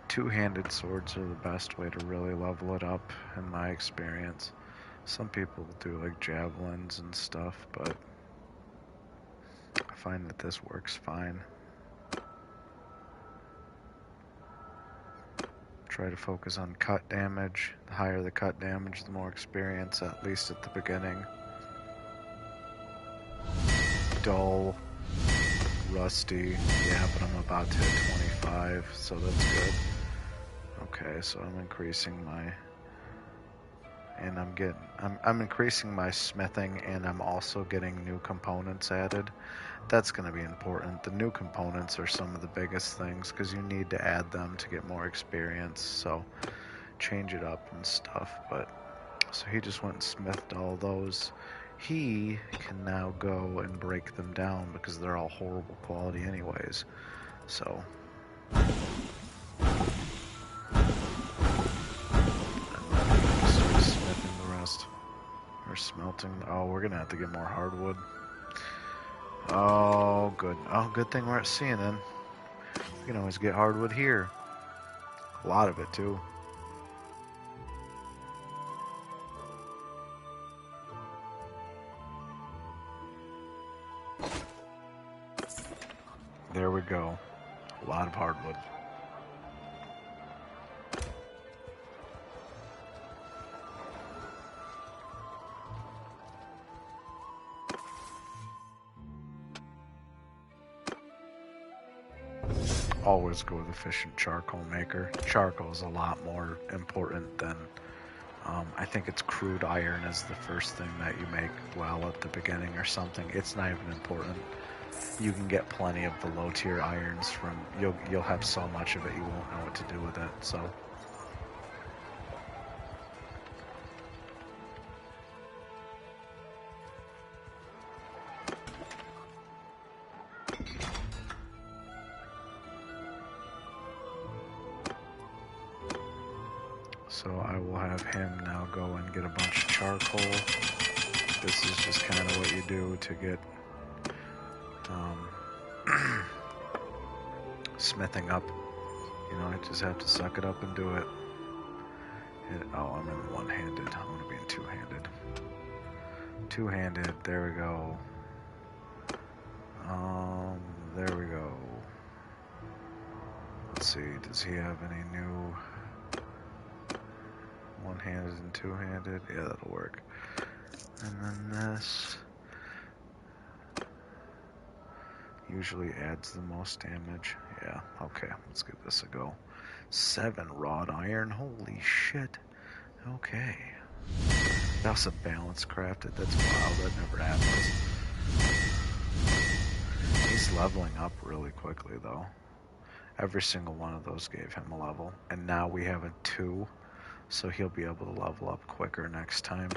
Two-handed swords are the best way to really level it up, in my experience. Some people do like javelins and stuff, but I find that this works fine. Try to focus on cut damage. The higher the cut damage, the more experience, at least at the beginning. Dull, rusty, yeah, but I'm about to hit 25, so that's good. Okay, so I'm increasing my, and I'm increasing my smithing, and I'm also getting new components added. That's going to be important. The new components are some of the biggest things because you need to add them to get more experience, so change it up and stuff. But so he just went and smithed all those. He can now go and break them down because they're all horrible quality anyways. So smelting. Oh, we're gonna have to get more hardwood. Oh, good. Oh, good thing we're at seeing then. We can always get hardwood here. A lot of it, too. There we go. A lot of hardwood. Always go with efficient charcoal maker. Charcoal is a lot more important than, I think it's crude iron is the first thing that you make well at the beginning or something. It's not even important. You can get plenty of the low tier irons from, you'll have so much of it you won't know what to do with it, so. So I will have him now go and get a bunch of charcoal. This is just kind of what you do to get smithing up. You know, I just have to suck it up and do it. Oh, I'm in one-handed. I'm going to be in two-handed. Two-handed, there we go. There we go. Let's see, does he have any new One-handed and two-handed. Yeah, that'll work. And then this usually adds the most damage. Yeah, okay, let's give this a go. 7 wrought iron. Holy shit. Okay. That's a balance crafted. That's wild. That never happens. He's leveling up really quickly, though. Every single one of those gave him a level. And now we have a 2, so he'll be able to level up quicker next time.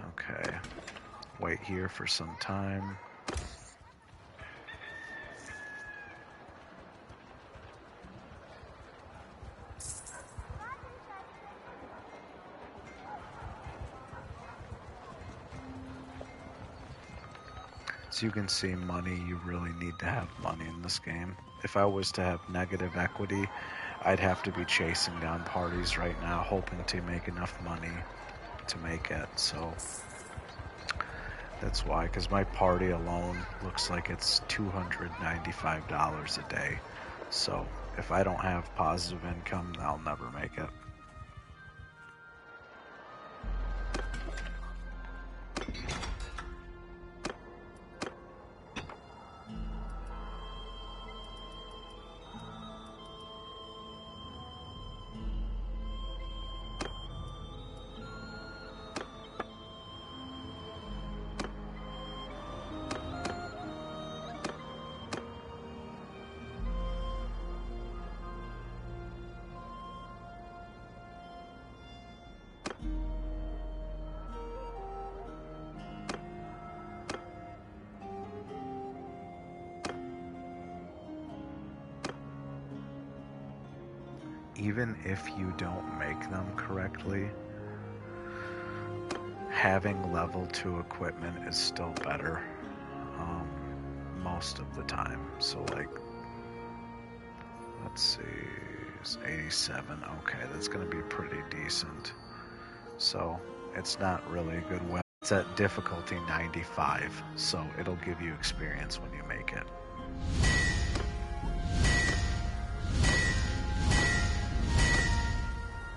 Okay. Wait here for some time. So you can see money, you really need to have money in this game. If I was to have negative equity, I'd have to be chasing down parties right now, hoping to make enough money to make it. So that's why, because my party alone looks like it's $295 a day. So if I don't have positive income, I'll never make it. Even if you don't make them correctly, having level 2 equipment is still better most of the time. So like, let's see, it's 87. Okay, that's going to be pretty decent. So it's not really a good weapon. It's at difficulty 95, so it'll give you experience when you make it.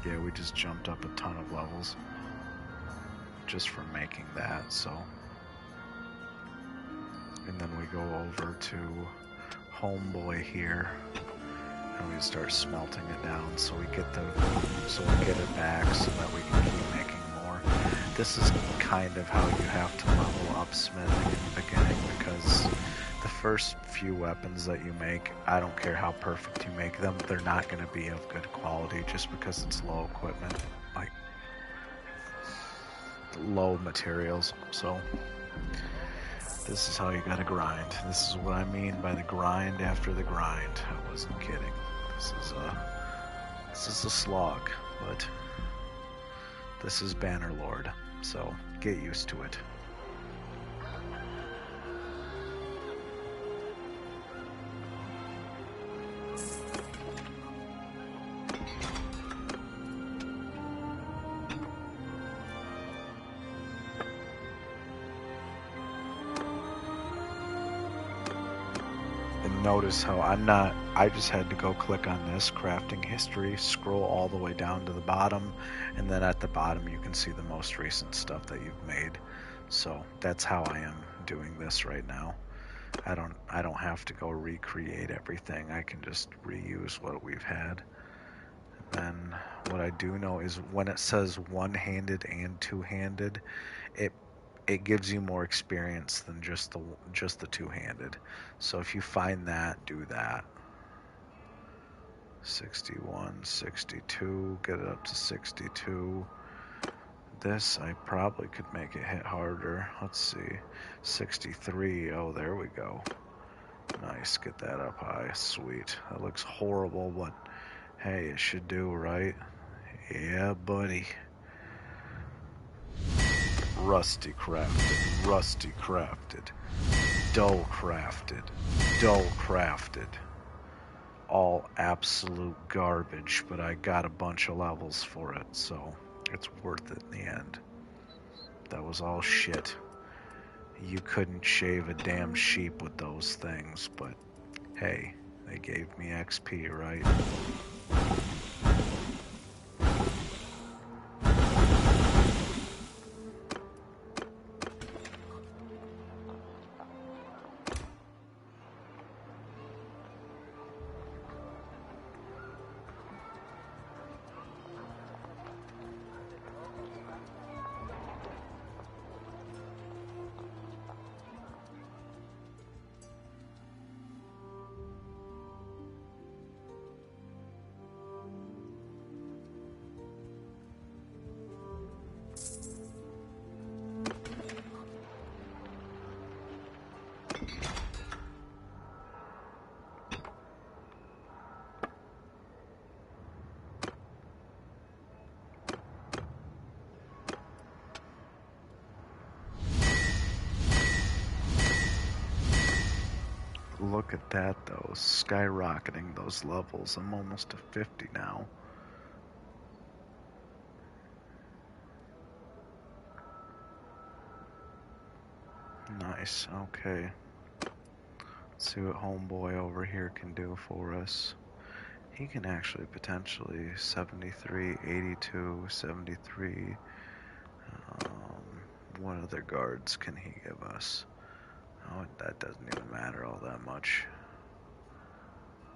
Yeah, we just jumped up a ton of levels just from making that, so. And then we go over to Homeboy here, and we start smelting it down so we get it back so that we can keep making more. This is kind of how you have to level up smithing in the beginning, because the first few weapons that you make, I don't care how perfect you make them, they're not going to be of good quality just because it's low equipment, like low materials. So this is how you gotta grind. This is what I mean by the grind after the grind. I wasn't kidding. This is a slog, but this is Bannerlord, so get used to it. Notice how I just had to go click on this crafting history, scroll all the way down to the bottom, and then at the bottom you can see the most recent stuff that you've made. So that's how I am doing this right now. I don't have to go recreate everything. I can just reuse what we've had. And then what I do know is when it says one-handed and two-handed, it gives you more experience than just the two-handed. So if you find that, do that. 61, 62, get it up to 62. This, I probably could make it hit harder. Let's see. 63, oh, there we go. Nice, get that up high, sweet. That looks horrible, but hey, it should do, right? Yeah, buddy. Rusty crafted, dull crafted, all absolute garbage, but I got a bunch of levels for it, so it's worth it in the end. That was all shit. You couldn't shave a damn sheep with those things, but hey, they gave me XP, right? look at that though, skyrocketing those levels. I'm almost to 50 now. Nice, okay. Let's see what homeboy over here can do for us. He can actually potentially 73, 82, 73. What other guards can he give us? Oh, that doesn't even matter all that much.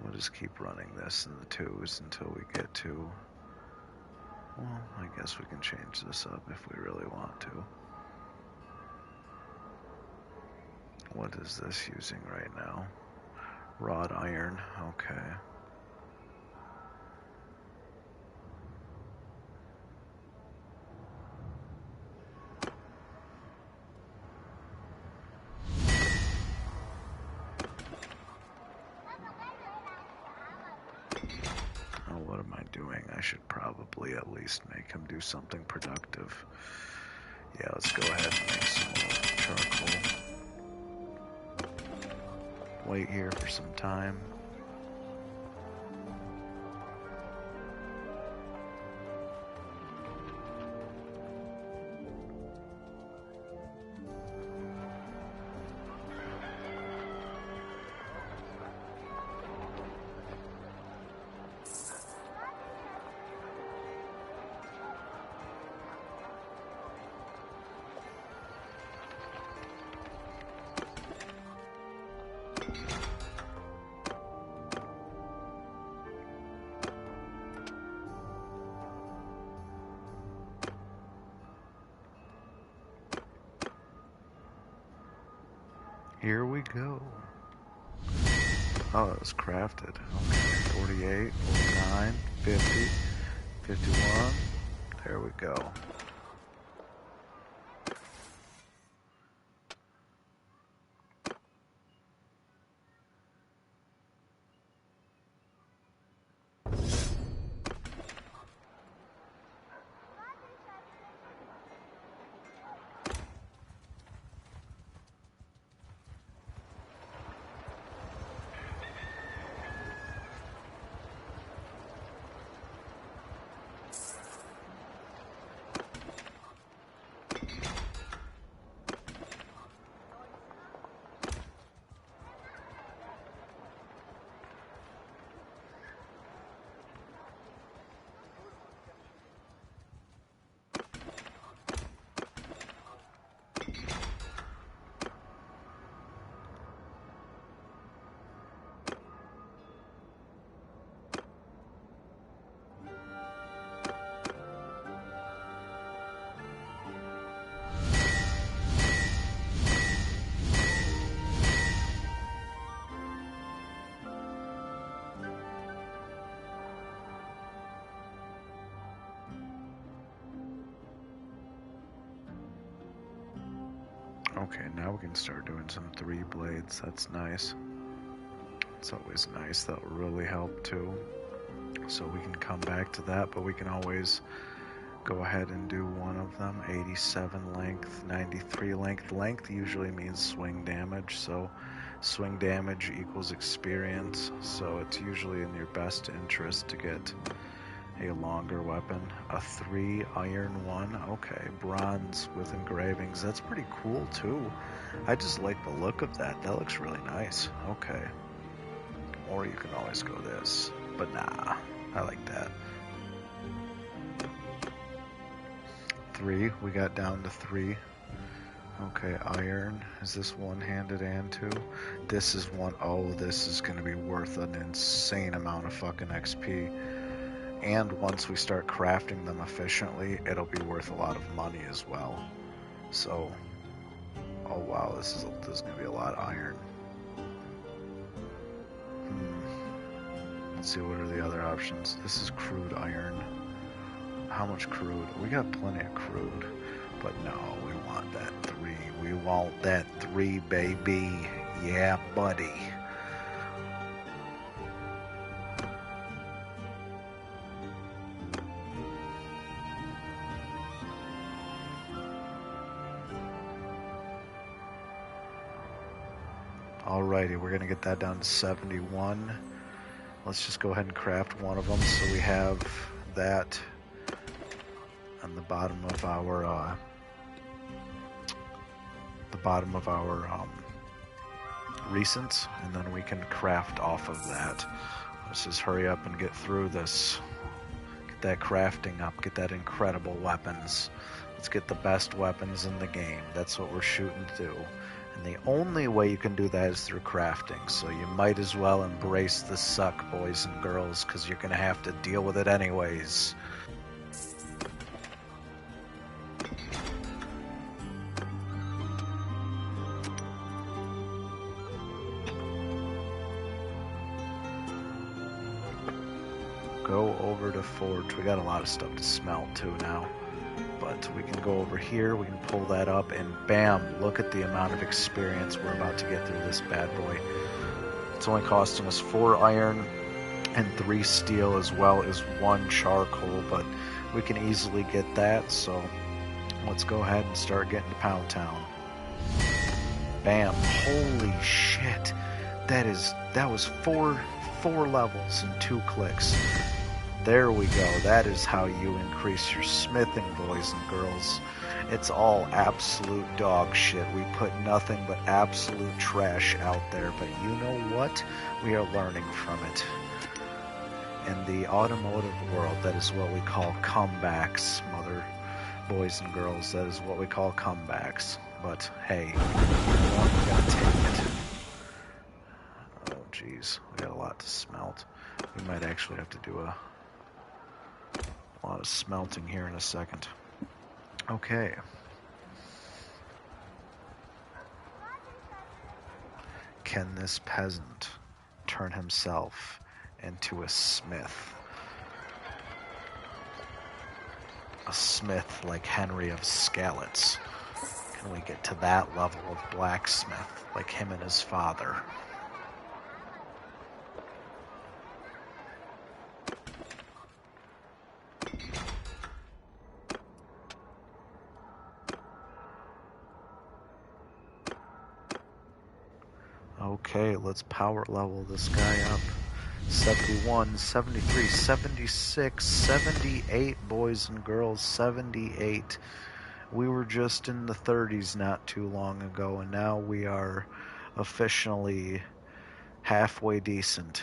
We'll just keep running this in the 2s until we get to... Well, I guess we can change this up if we really want to. What is this using right now? Wrought iron, okay. Oh, what am I doing? I should probably at least make him do something productive. Yeah, let's go ahead and make some more charcoal. Wait here for some time. Here we go. Oh, it was crafted. Okay, 48, 49, 50, 51. There we go. Okay, now we can start doing some 3 blades. That's nice. It's always nice. That'll really help too. So we can come back to that, but we can always go ahead and do one of them. 87 length, 93 length. Length usually means swing damage, so swing damage equals experience, so it's usually in your best interest to get a longer weapon. A 3 iron one. Okay, bronze with engravings. That's pretty cool too. I just like the look of that. That looks really nice. Okay. Or you can always go this, but nah, I like that. 3, we got down to 3. Okay, iron. Is this one-handed and 2? This is one. Oh, this is going to be worth an insane amount of fucking XP. And once we start crafting them efficiently, it'll be worth a lot of money as well. So, oh wow, this is going to be a lot of iron. Let's see, what are the other options? This is crude iron. How much crude? We got plenty of crude, but no, we want that 3. We want that 3, baby. Yeah, buddy. Alrighty, we're going to get that down to 71. Let's just go ahead and craft one of them. So we have that on the bottom of our recents, and then we can craft off of that. Let's just hurry up and get through this. Get that crafting up, get that incredible weapons. Let's get the best weapons in the game. That's what we're shooting to do. And the only way you can do that is through crafting. So you might as well embrace the suck, boys and girls, because you're going to have to deal with it anyways. Go over to Forge. We got a lot of stuff to smelt too now. But we can go over here, we can pull that up, and bam, look at the amount of experience we're about to get through this bad boy. It's only costing us 4 iron and 3 steel, as well as 1 charcoal, but we can easily get that, so let's go ahead and start getting to Pound Town. Bam, holy shit. That was four levels in 2 clicks. There we go. That is how you increase your smithing, boys and girls. It's all absolute dog shit. We put nothing but absolute trash out there. But you know what? We are learning from it. In the automotive world, that is what we call comebacks, mother boys and girls. That is what we call comebacks. But hey, you know what? We gotta take it. Oh jeez, we got a lot to smelt. We might actually have to do a lot of smelting here in a second. Okay. Can this peasant turn himself into a smith? A smith like Henry of Skalitz? Can we get to that level of blacksmith like him and his father? Okay, let's power level this guy up. 71, 73, 76, 78, boys and girls, 78. We were just in the 30s not too long ago, and now we are officially halfway decent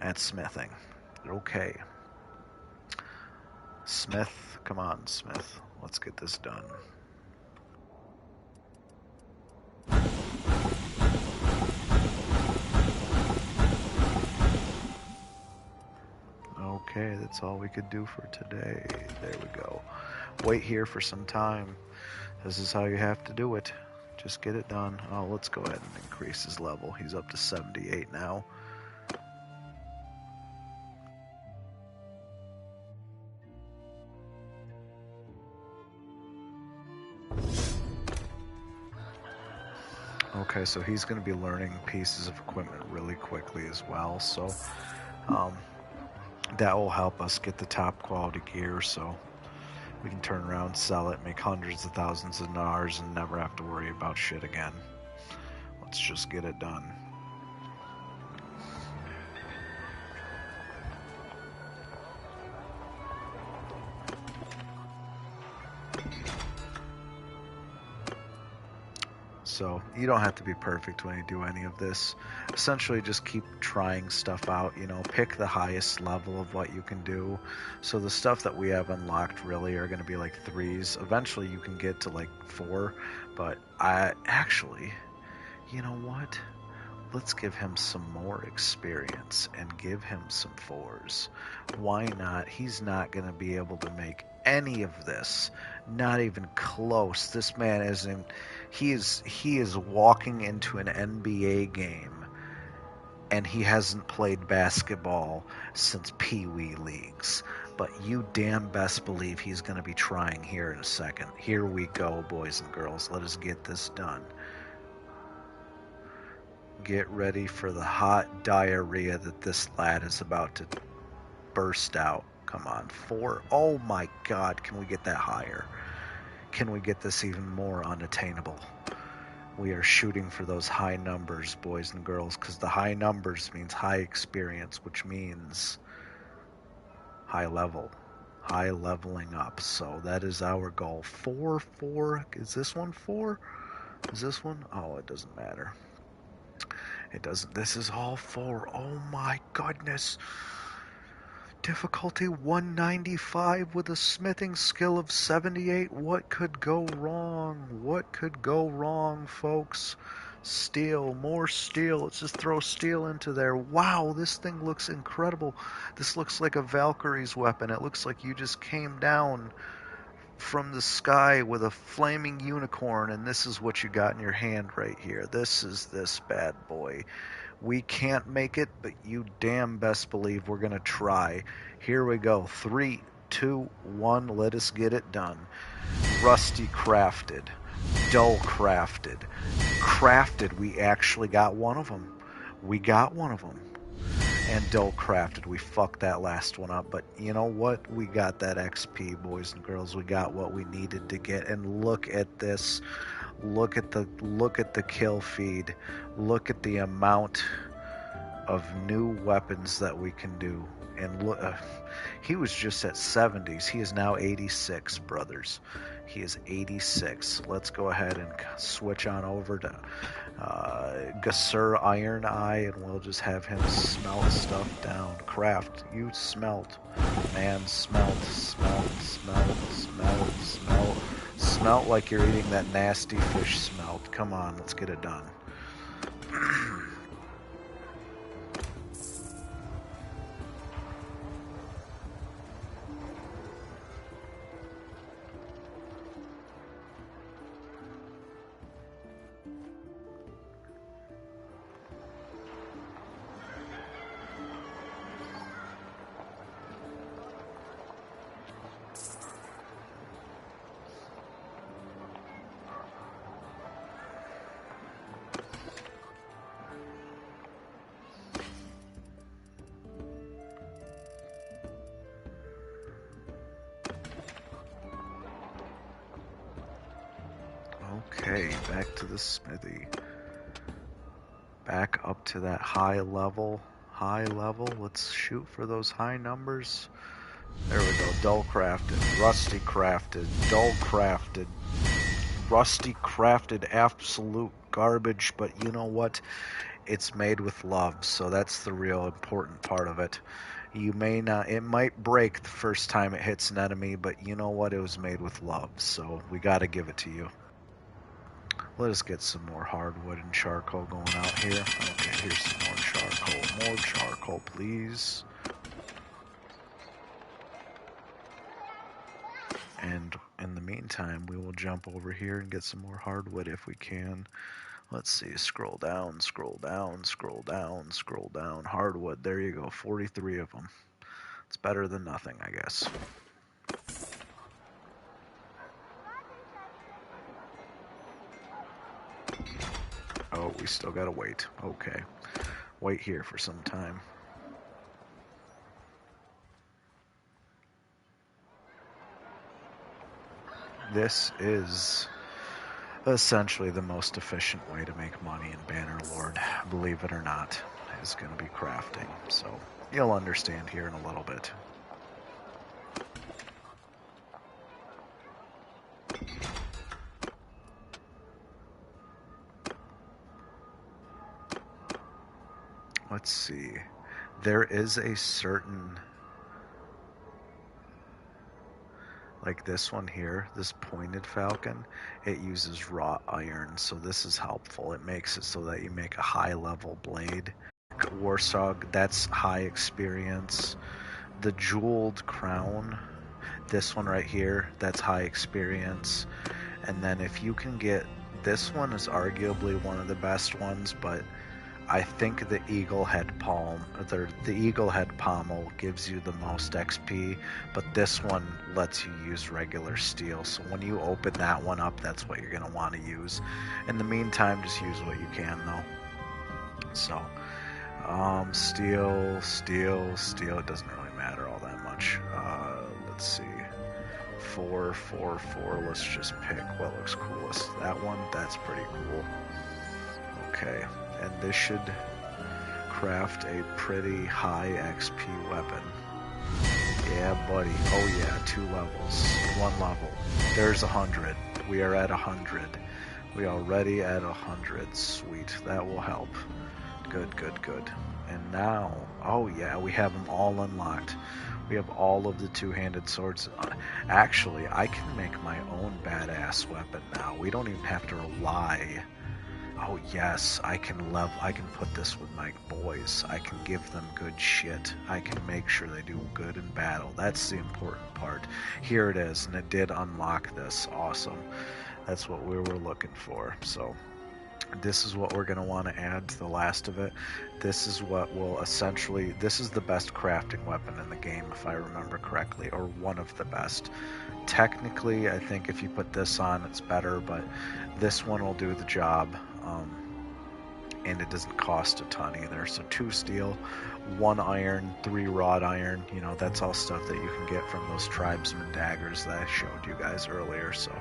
at smithing. Okay. Smith, come on, Smith. Let's get this done. Okay, that's all we could do for today. There we go. Wait here for some time. This is how you have to do it. Just get it done. Oh, let's go ahead and increase his level. He's up to 78 now. Okay, so he's going to be learning pieces of equipment really quickly as well. So that will help us get the top quality gear, so we can turn around, sell it, make hundreds of thousands of dinars, and never have to worry about shit again. Let's just get it done. So you don't have to be perfect when you do any of this. Essentially just keep trying stuff out, you know, pick the highest level of what you can do. So the stuff that we have unlocked really are going to be like 3s. Eventually you can get to like 4, but you know what? Let's give him some more experience and give him some 4s. Why not? He's not going to be able to make any of this. Not even close. This man isn't. He is walking into an NBA game, and he hasn't played basketball since Pee Wee leagues. But you damn best believe he's going to be trying here in a second. Here we go, boys and girls. Let us get this done. Get ready for the hot diarrhea that this lad is about to burst out. Come on, 4. Oh my God, can we get that higher? Can we get this even more unattainable? We are shooting for those high numbers, boys and girls, because the high numbers means high experience, which means high level, high leveling up. So that is our goal. 4, 4. Is this one 4? Is this one? Oh, it doesn't matter. It doesn't. This is all 4. Oh my goodness. Difficulty 195 with a smithing skill of 78. What could go wrong? What could go wrong, folks? Steel, more steel. Let's just throw steel into there. Wow, this thing looks incredible. This looks like a Valkyrie's weapon. It looks like you just came down from the sky with a flaming unicorn, and this is what you got in your hand right here. This is this bad boy. We can't make it, but you damn best believe we're going to try. Here we go. 3, 2, 1. Let us get it done. Rusty crafted. Dull crafted. Crafted. We actually got one of them. We got one of them. And dull crafted. We fucked that last one up. But you know what? We got that XP, boys and girls. We got what we needed to get. And look at this. Look at the kill feed. Look at the amount of new weapons that we can do. And look, he was just at 70s. He is now 86, brothers. He is 86. Let's go ahead and switch on over to Gasur Iron Eye, and we'll just have him smelt stuff down. Craft, you smelt. Man, smelt. Smelt like you're eating that nasty fish smelt. Come on, let's get it done. Okay, back to the smithy. Back up to that high level. Let's shoot for those high numbers. There we go. Dull crafted, rusty crafted, dull crafted, rusty crafted, absolute garbage. But you know what? It's made with love, so that's the real important part of it. You may not, it might break the first time it hits an enemy, but you know what? It was made with love, so we gotta give it to you. Let us get some more hardwood and charcoal going out here. Okay, here's some more charcoal. More charcoal, please. And in the meantime, we will jump over here and get some more hardwood if we can. Let's see, scroll down, scroll down, scroll down, scroll down. Hardwood, there you go, 43 of them. It's better than nothing, I guess. Oh, we still gotta wait. Okay. Wait here for some time. This is essentially the most efficient way to make money in Bannerlord, believe it or not, is going to be crafting. So you'll understand here in a little bit. Let's see. There is a certain, like this one here, this pointed falcon, it uses raw iron, so this is helpful. It makes it so that you make a high level blade. Warsog, that's high experience. The jeweled crown, this one right here, that's high experience. And then if you can get, this one is arguably one of the best ones, but I think the eagle head palm, the eagle head pommel gives you the most XP, but this one lets you use regular steel. So when you open that one up, that's what you're going to want to use. In the meantime, just use what you can, though. So, steel, it doesn't really matter all that much. Let's see. 4, 4, 4. Let's just pick what looks coolest. That one, that's pretty cool. Okay, and this should craft a pretty high XP weapon. Yeah, buddy. Oh yeah, 2 levels. 1 level. There's 100. We are at 100. We are already at 100. Sweet. That will help. Good, good, good. And now, oh yeah, we have them all unlocked. We have all of the 2-handed swords. Actually, I can make my own badass weapon now. We don't even have to rely. Oh yes, I can put this with my boys. I can give them good shit. I can make sure they do good in battle. That's the important part. Here it is, and it did unlock this. Awesome. That's what we were looking for. So this is what we're going to want to add to the last of it. This is what will essentially, this is the best crafting weapon in the game, if I remember correctly, or one of the best. Technically, I think if you put this on, it's better, but this one will do the job. And it doesn't cost a ton either. So 2 steel, 1 iron, 3 wrought iron. You know, that's all stuff that you can get from those tribesman daggers that I showed you guys earlier. So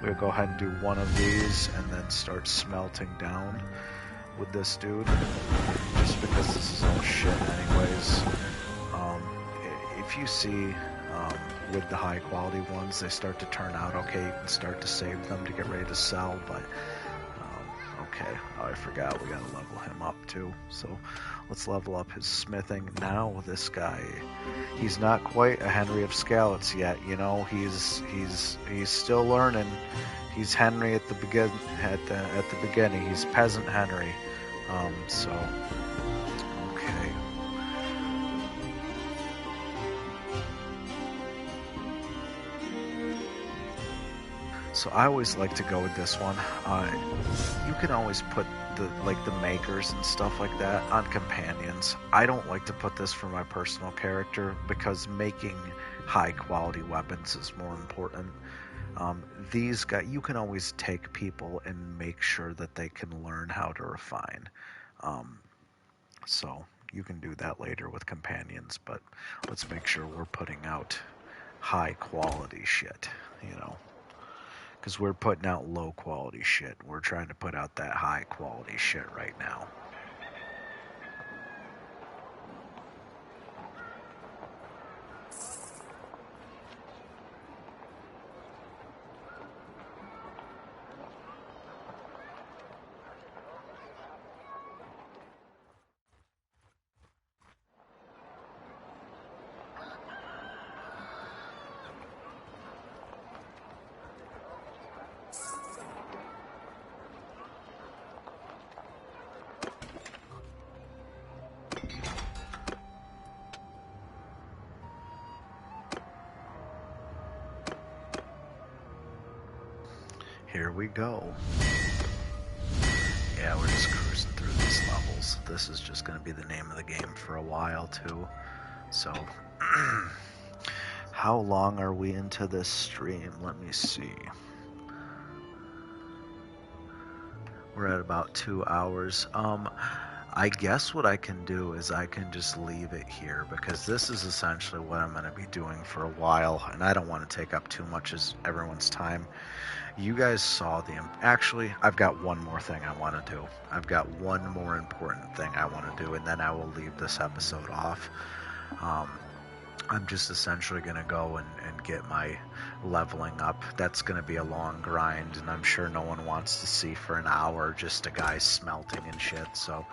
we'll go ahead and do 1 of these and then start smelting down with this dude. Just because this is all shit anyways. If you see with the high quality ones, they start to turn out okay. You can start to save them to get ready to sell, but okay, oh, I forgot we gotta level him up too. So let's level up his smithing. Now this guy, he's not quite a Henry of Skalitz yet. You know, he's still learning. He's Henry at the beginning. He's Peasant Henry. So okay. So I always like to go with this one. You can always put the makers and stuff like that on companions. I don't like to put this for my personal character because making high quality weapons is more important. These guys, you can always take people and make sure that they can learn how to refine. So you can do that later with companions, but let's make sure we're putting out high quality shit, you know. Because we're putting out low quality shit. We're trying to put out that high quality shit right now. Here we go. Yeah, we're just cruising through these levels. This is just going to be the name of the game for a while, too. So, how long are we into this stream? Let me see. We're at about 2 hours. I guess what I can do is I can just leave it here because this is essentially what I'm going to be doing for a while, and I don't want to take up too much of everyone's time. You guys saw actually, I've got one more thing I want to do. I've got one more important thing I want to do, and then I will leave this episode off. I'm just essentially going to go and get my leveling up. That's going to be a long grind, and I'm sure no one wants to see for an hour just a guy smelting and shit. So,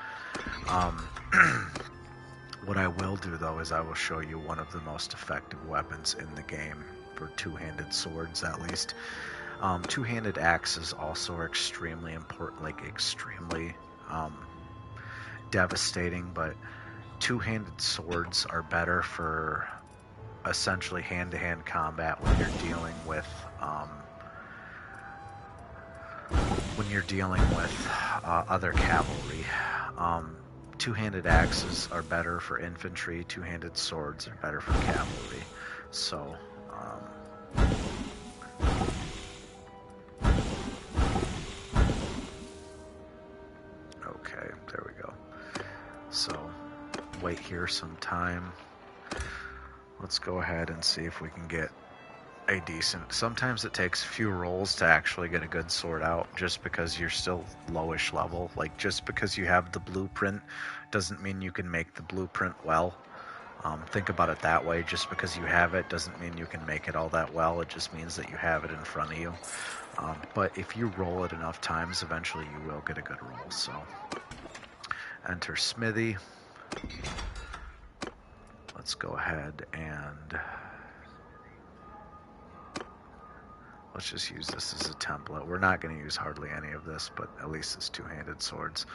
what I will do, though, is I will show you one of the most effective weapons in the game for 2-handed swords, at least. 2-handed axes also are extremely important, like extremely devastating, but 2-handed swords are better for essentially hand-to-hand combat when you're dealing with other cavalry. 2-handed axes are better for infantry. 2-handed swords are better for cavalry. So okay, there we go. So wait here some time. Let's go ahead and see if we can get a decent. Sometimes it takes a few rolls to actually get a good sword out, just because you're still lowish level. Like, just because you have the blueprint doesn't mean you can make the blueprint well. Think about it that way. Just because you have it doesn't mean you can make it all that well. It just means that you have it in front of you. But if you roll it enough times, eventually you will get a good roll. So, enter Smithy. Let's go ahead and let's just use this as a template. We're not going to use hardly any of this, but at least it's two-handed swords.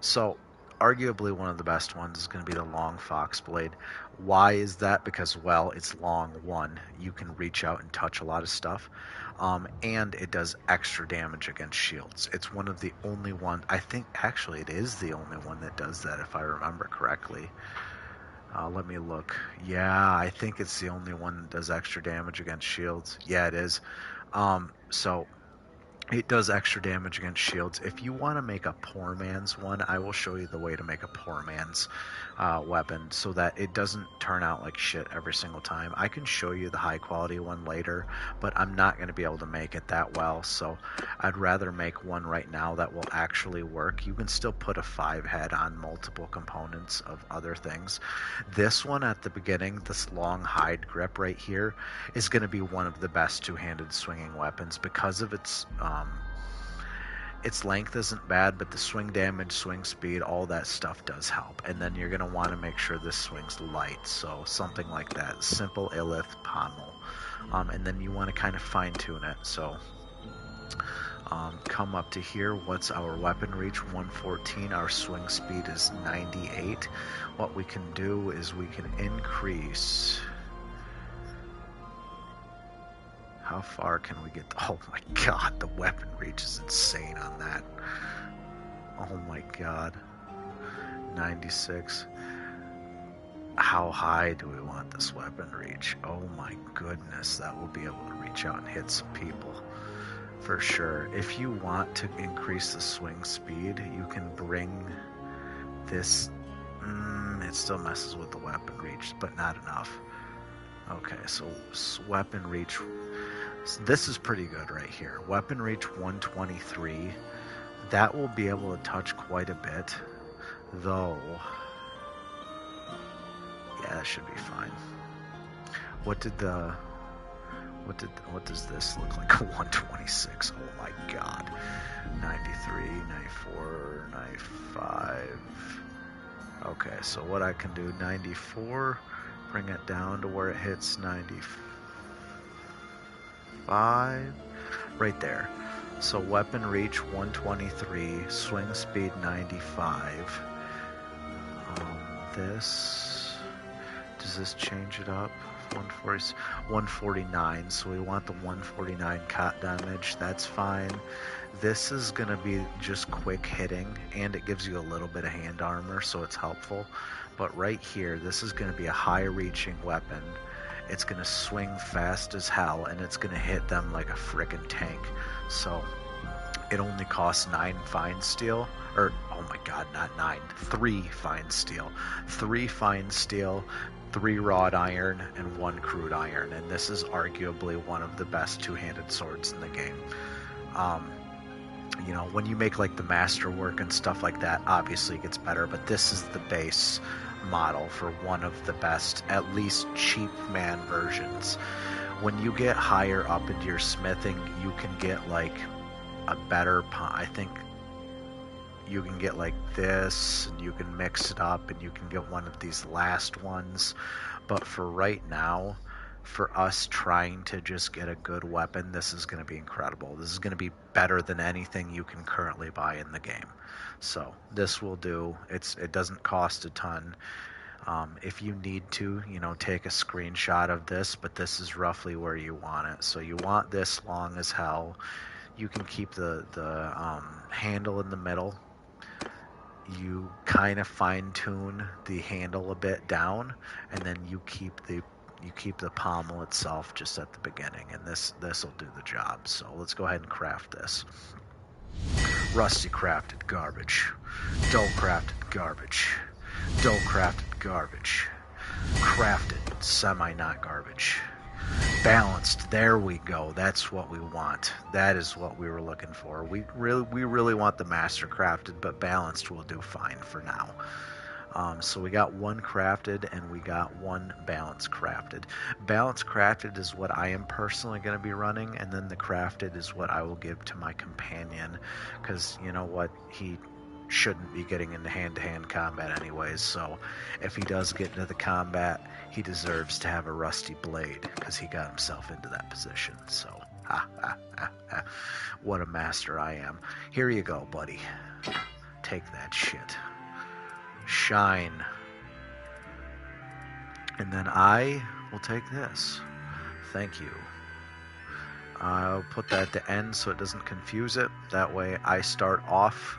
So, arguably one of the best ones is going to be the long fox blade. Why is that? Because, well, it's long. One, you can reach out and touch a lot of stuff, and it does extra damage against shields. It's one of the only one. I think actually it is the only one that does that, if I remember correctly. Let me look. Yeah, I think it's the only one that does extra damage against shields. Yeah, it is. So it does extra damage against shields. If you want to make a poor man's one, I will show you the way to make a poor man's weapon so that it doesn't turn out like shit every single time. I can show you the high quality one later, but I'm not going to be able to make it that well, so I'd rather make one right now that will actually work. You can still put a 5 head on multiple components of other things. This one at the beginning, this long hide grip right here, is going to be one of the best two-handed swinging weapons because of its length isn't bad, but the swing damage, swing speed, all that stuff does help. And then you're going to want to make sure this swing's light, so something like that. Simple Illith pommel. And then you want to kind of fine-tune it. So come up to here. What's our weapon reach? 114. Our swing speed is 98. What we can do is we can increase... How far can we get? Oh my god, the weapon reach is insane on that. Oh my god. 96. How high do we want this weapon reach? Oh my goodness, that will be able to reach out and hit some people. For sure. If you want to increase the swing speed, you can bring this... it still messes with the weapon reach, but not enough. Okay, so weapon reach... This is pretty good right here. Weapon reach 123. That will be able to touch quite a bit, though. Yeah, that should be fine. What does this look like? 126. Oh my god. 93, 94, 95. Okay, so what I can do, 94, bring it down to where it hits 95. Right there. So weapon reach 123, swing speed 95. Does this change it up? 149, so we want the 149 cot damage. That's fine. This is going to be just quick hitting, and it gives you a little bit of hand armor, so it's helpful. But right here, this is going to be a high reaching weapon. It's going to swing fast as hell, and it's going to hit them like a frickin' tank. So it only costs 9 fine steel. Or, oh my god, not 9. 3 fine steel. 3 fine steel, 3 wrought iron, and 1 crude iron. And this is arguably one of the best two-handed swords in the game. You know, when you make like the masterwork and stuff like that, obviously it gets better, but this is the base model for one of the best, at least cheap man versions. When you get higher up into your smithing, you can get like a better, I think you can get like this, and you can mix it up, and you can get one of these last ones. But for right now, for us trying to just get a good weapon, this is going to be incredible. This is going to be better than anything you can currently buy in the game. So this will do. It doesn't cost a ton. If you need to, you know, take a screenshot of this, but this is roughly where you want it. So you want this long as hell. You can keep the handle in the middle. You kind of fine tune the handle a bit down, and then you keep the pommel itself just at the beginning, and this will do the job. So let's go ahead and craft this. Rusty crafted garbage. Dull crafted garbage. Dull crafted garbage. Crafted semi not garbage. Balanced. There we go. That's what we want. That is what we were looking for. We really want the master crafted, but balanced will do fine for now. So we got one crafted and we got one balance crafted. Balance crafted is what I am personally going to be running, and then the crafted is what I will give to my companion, because you know what, he shouldn't be getting into hand-to-hand combat anyways, so if he does get into the combat, he deserves to have a rusty blade, because he got himself into that position. So what a master I am. Here you go, buddy. Take that shit. Shine. And then I will take this. Thank you. I'll put that to end so it doesn't confuse it. That way I start off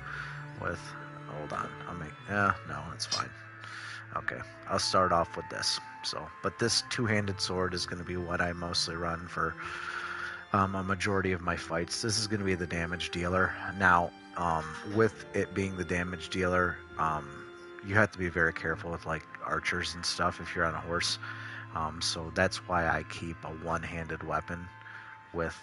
with, hold on, no, it's fine. Okay, I'll start off with this. So, but this two-handed sword is going to be what I mostly run for a majority of my fights. This is going to be the damage dealer. Now, with it being the damage dealer, you have to be very careful with like archers and stuff if you're on a horse. So that's why I keep a one-handed weapon with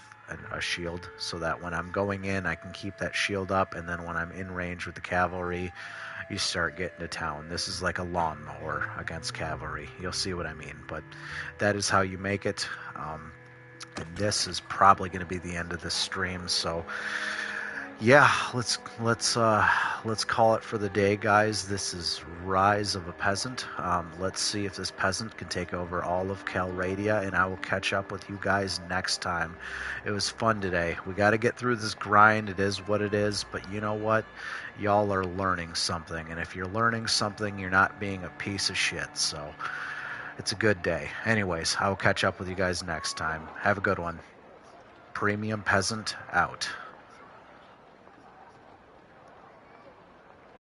a shield, so that when I'm going in, I can keep that shield up, and then when I'm in range with the cavalry, you start getting to town. This is like a lawnmower against cavalry. You'll see what I mean, but that is how you make it. And this is probably going to be the end of the stream, so yeah, let's call it for the day, guys. This is Rise of a Peasant. Let's see if this peasant can take over all of Calradia, and I will catch up with you guys next time. It was fun today. We got to get through this grind. It is what it is, but you know what? Y'all are learning something, and if you're learning something, you're not being a piece of shit, so it's a good day. Anyways, I will catch up with you guys next time. Have a good one. Premium Peasant out.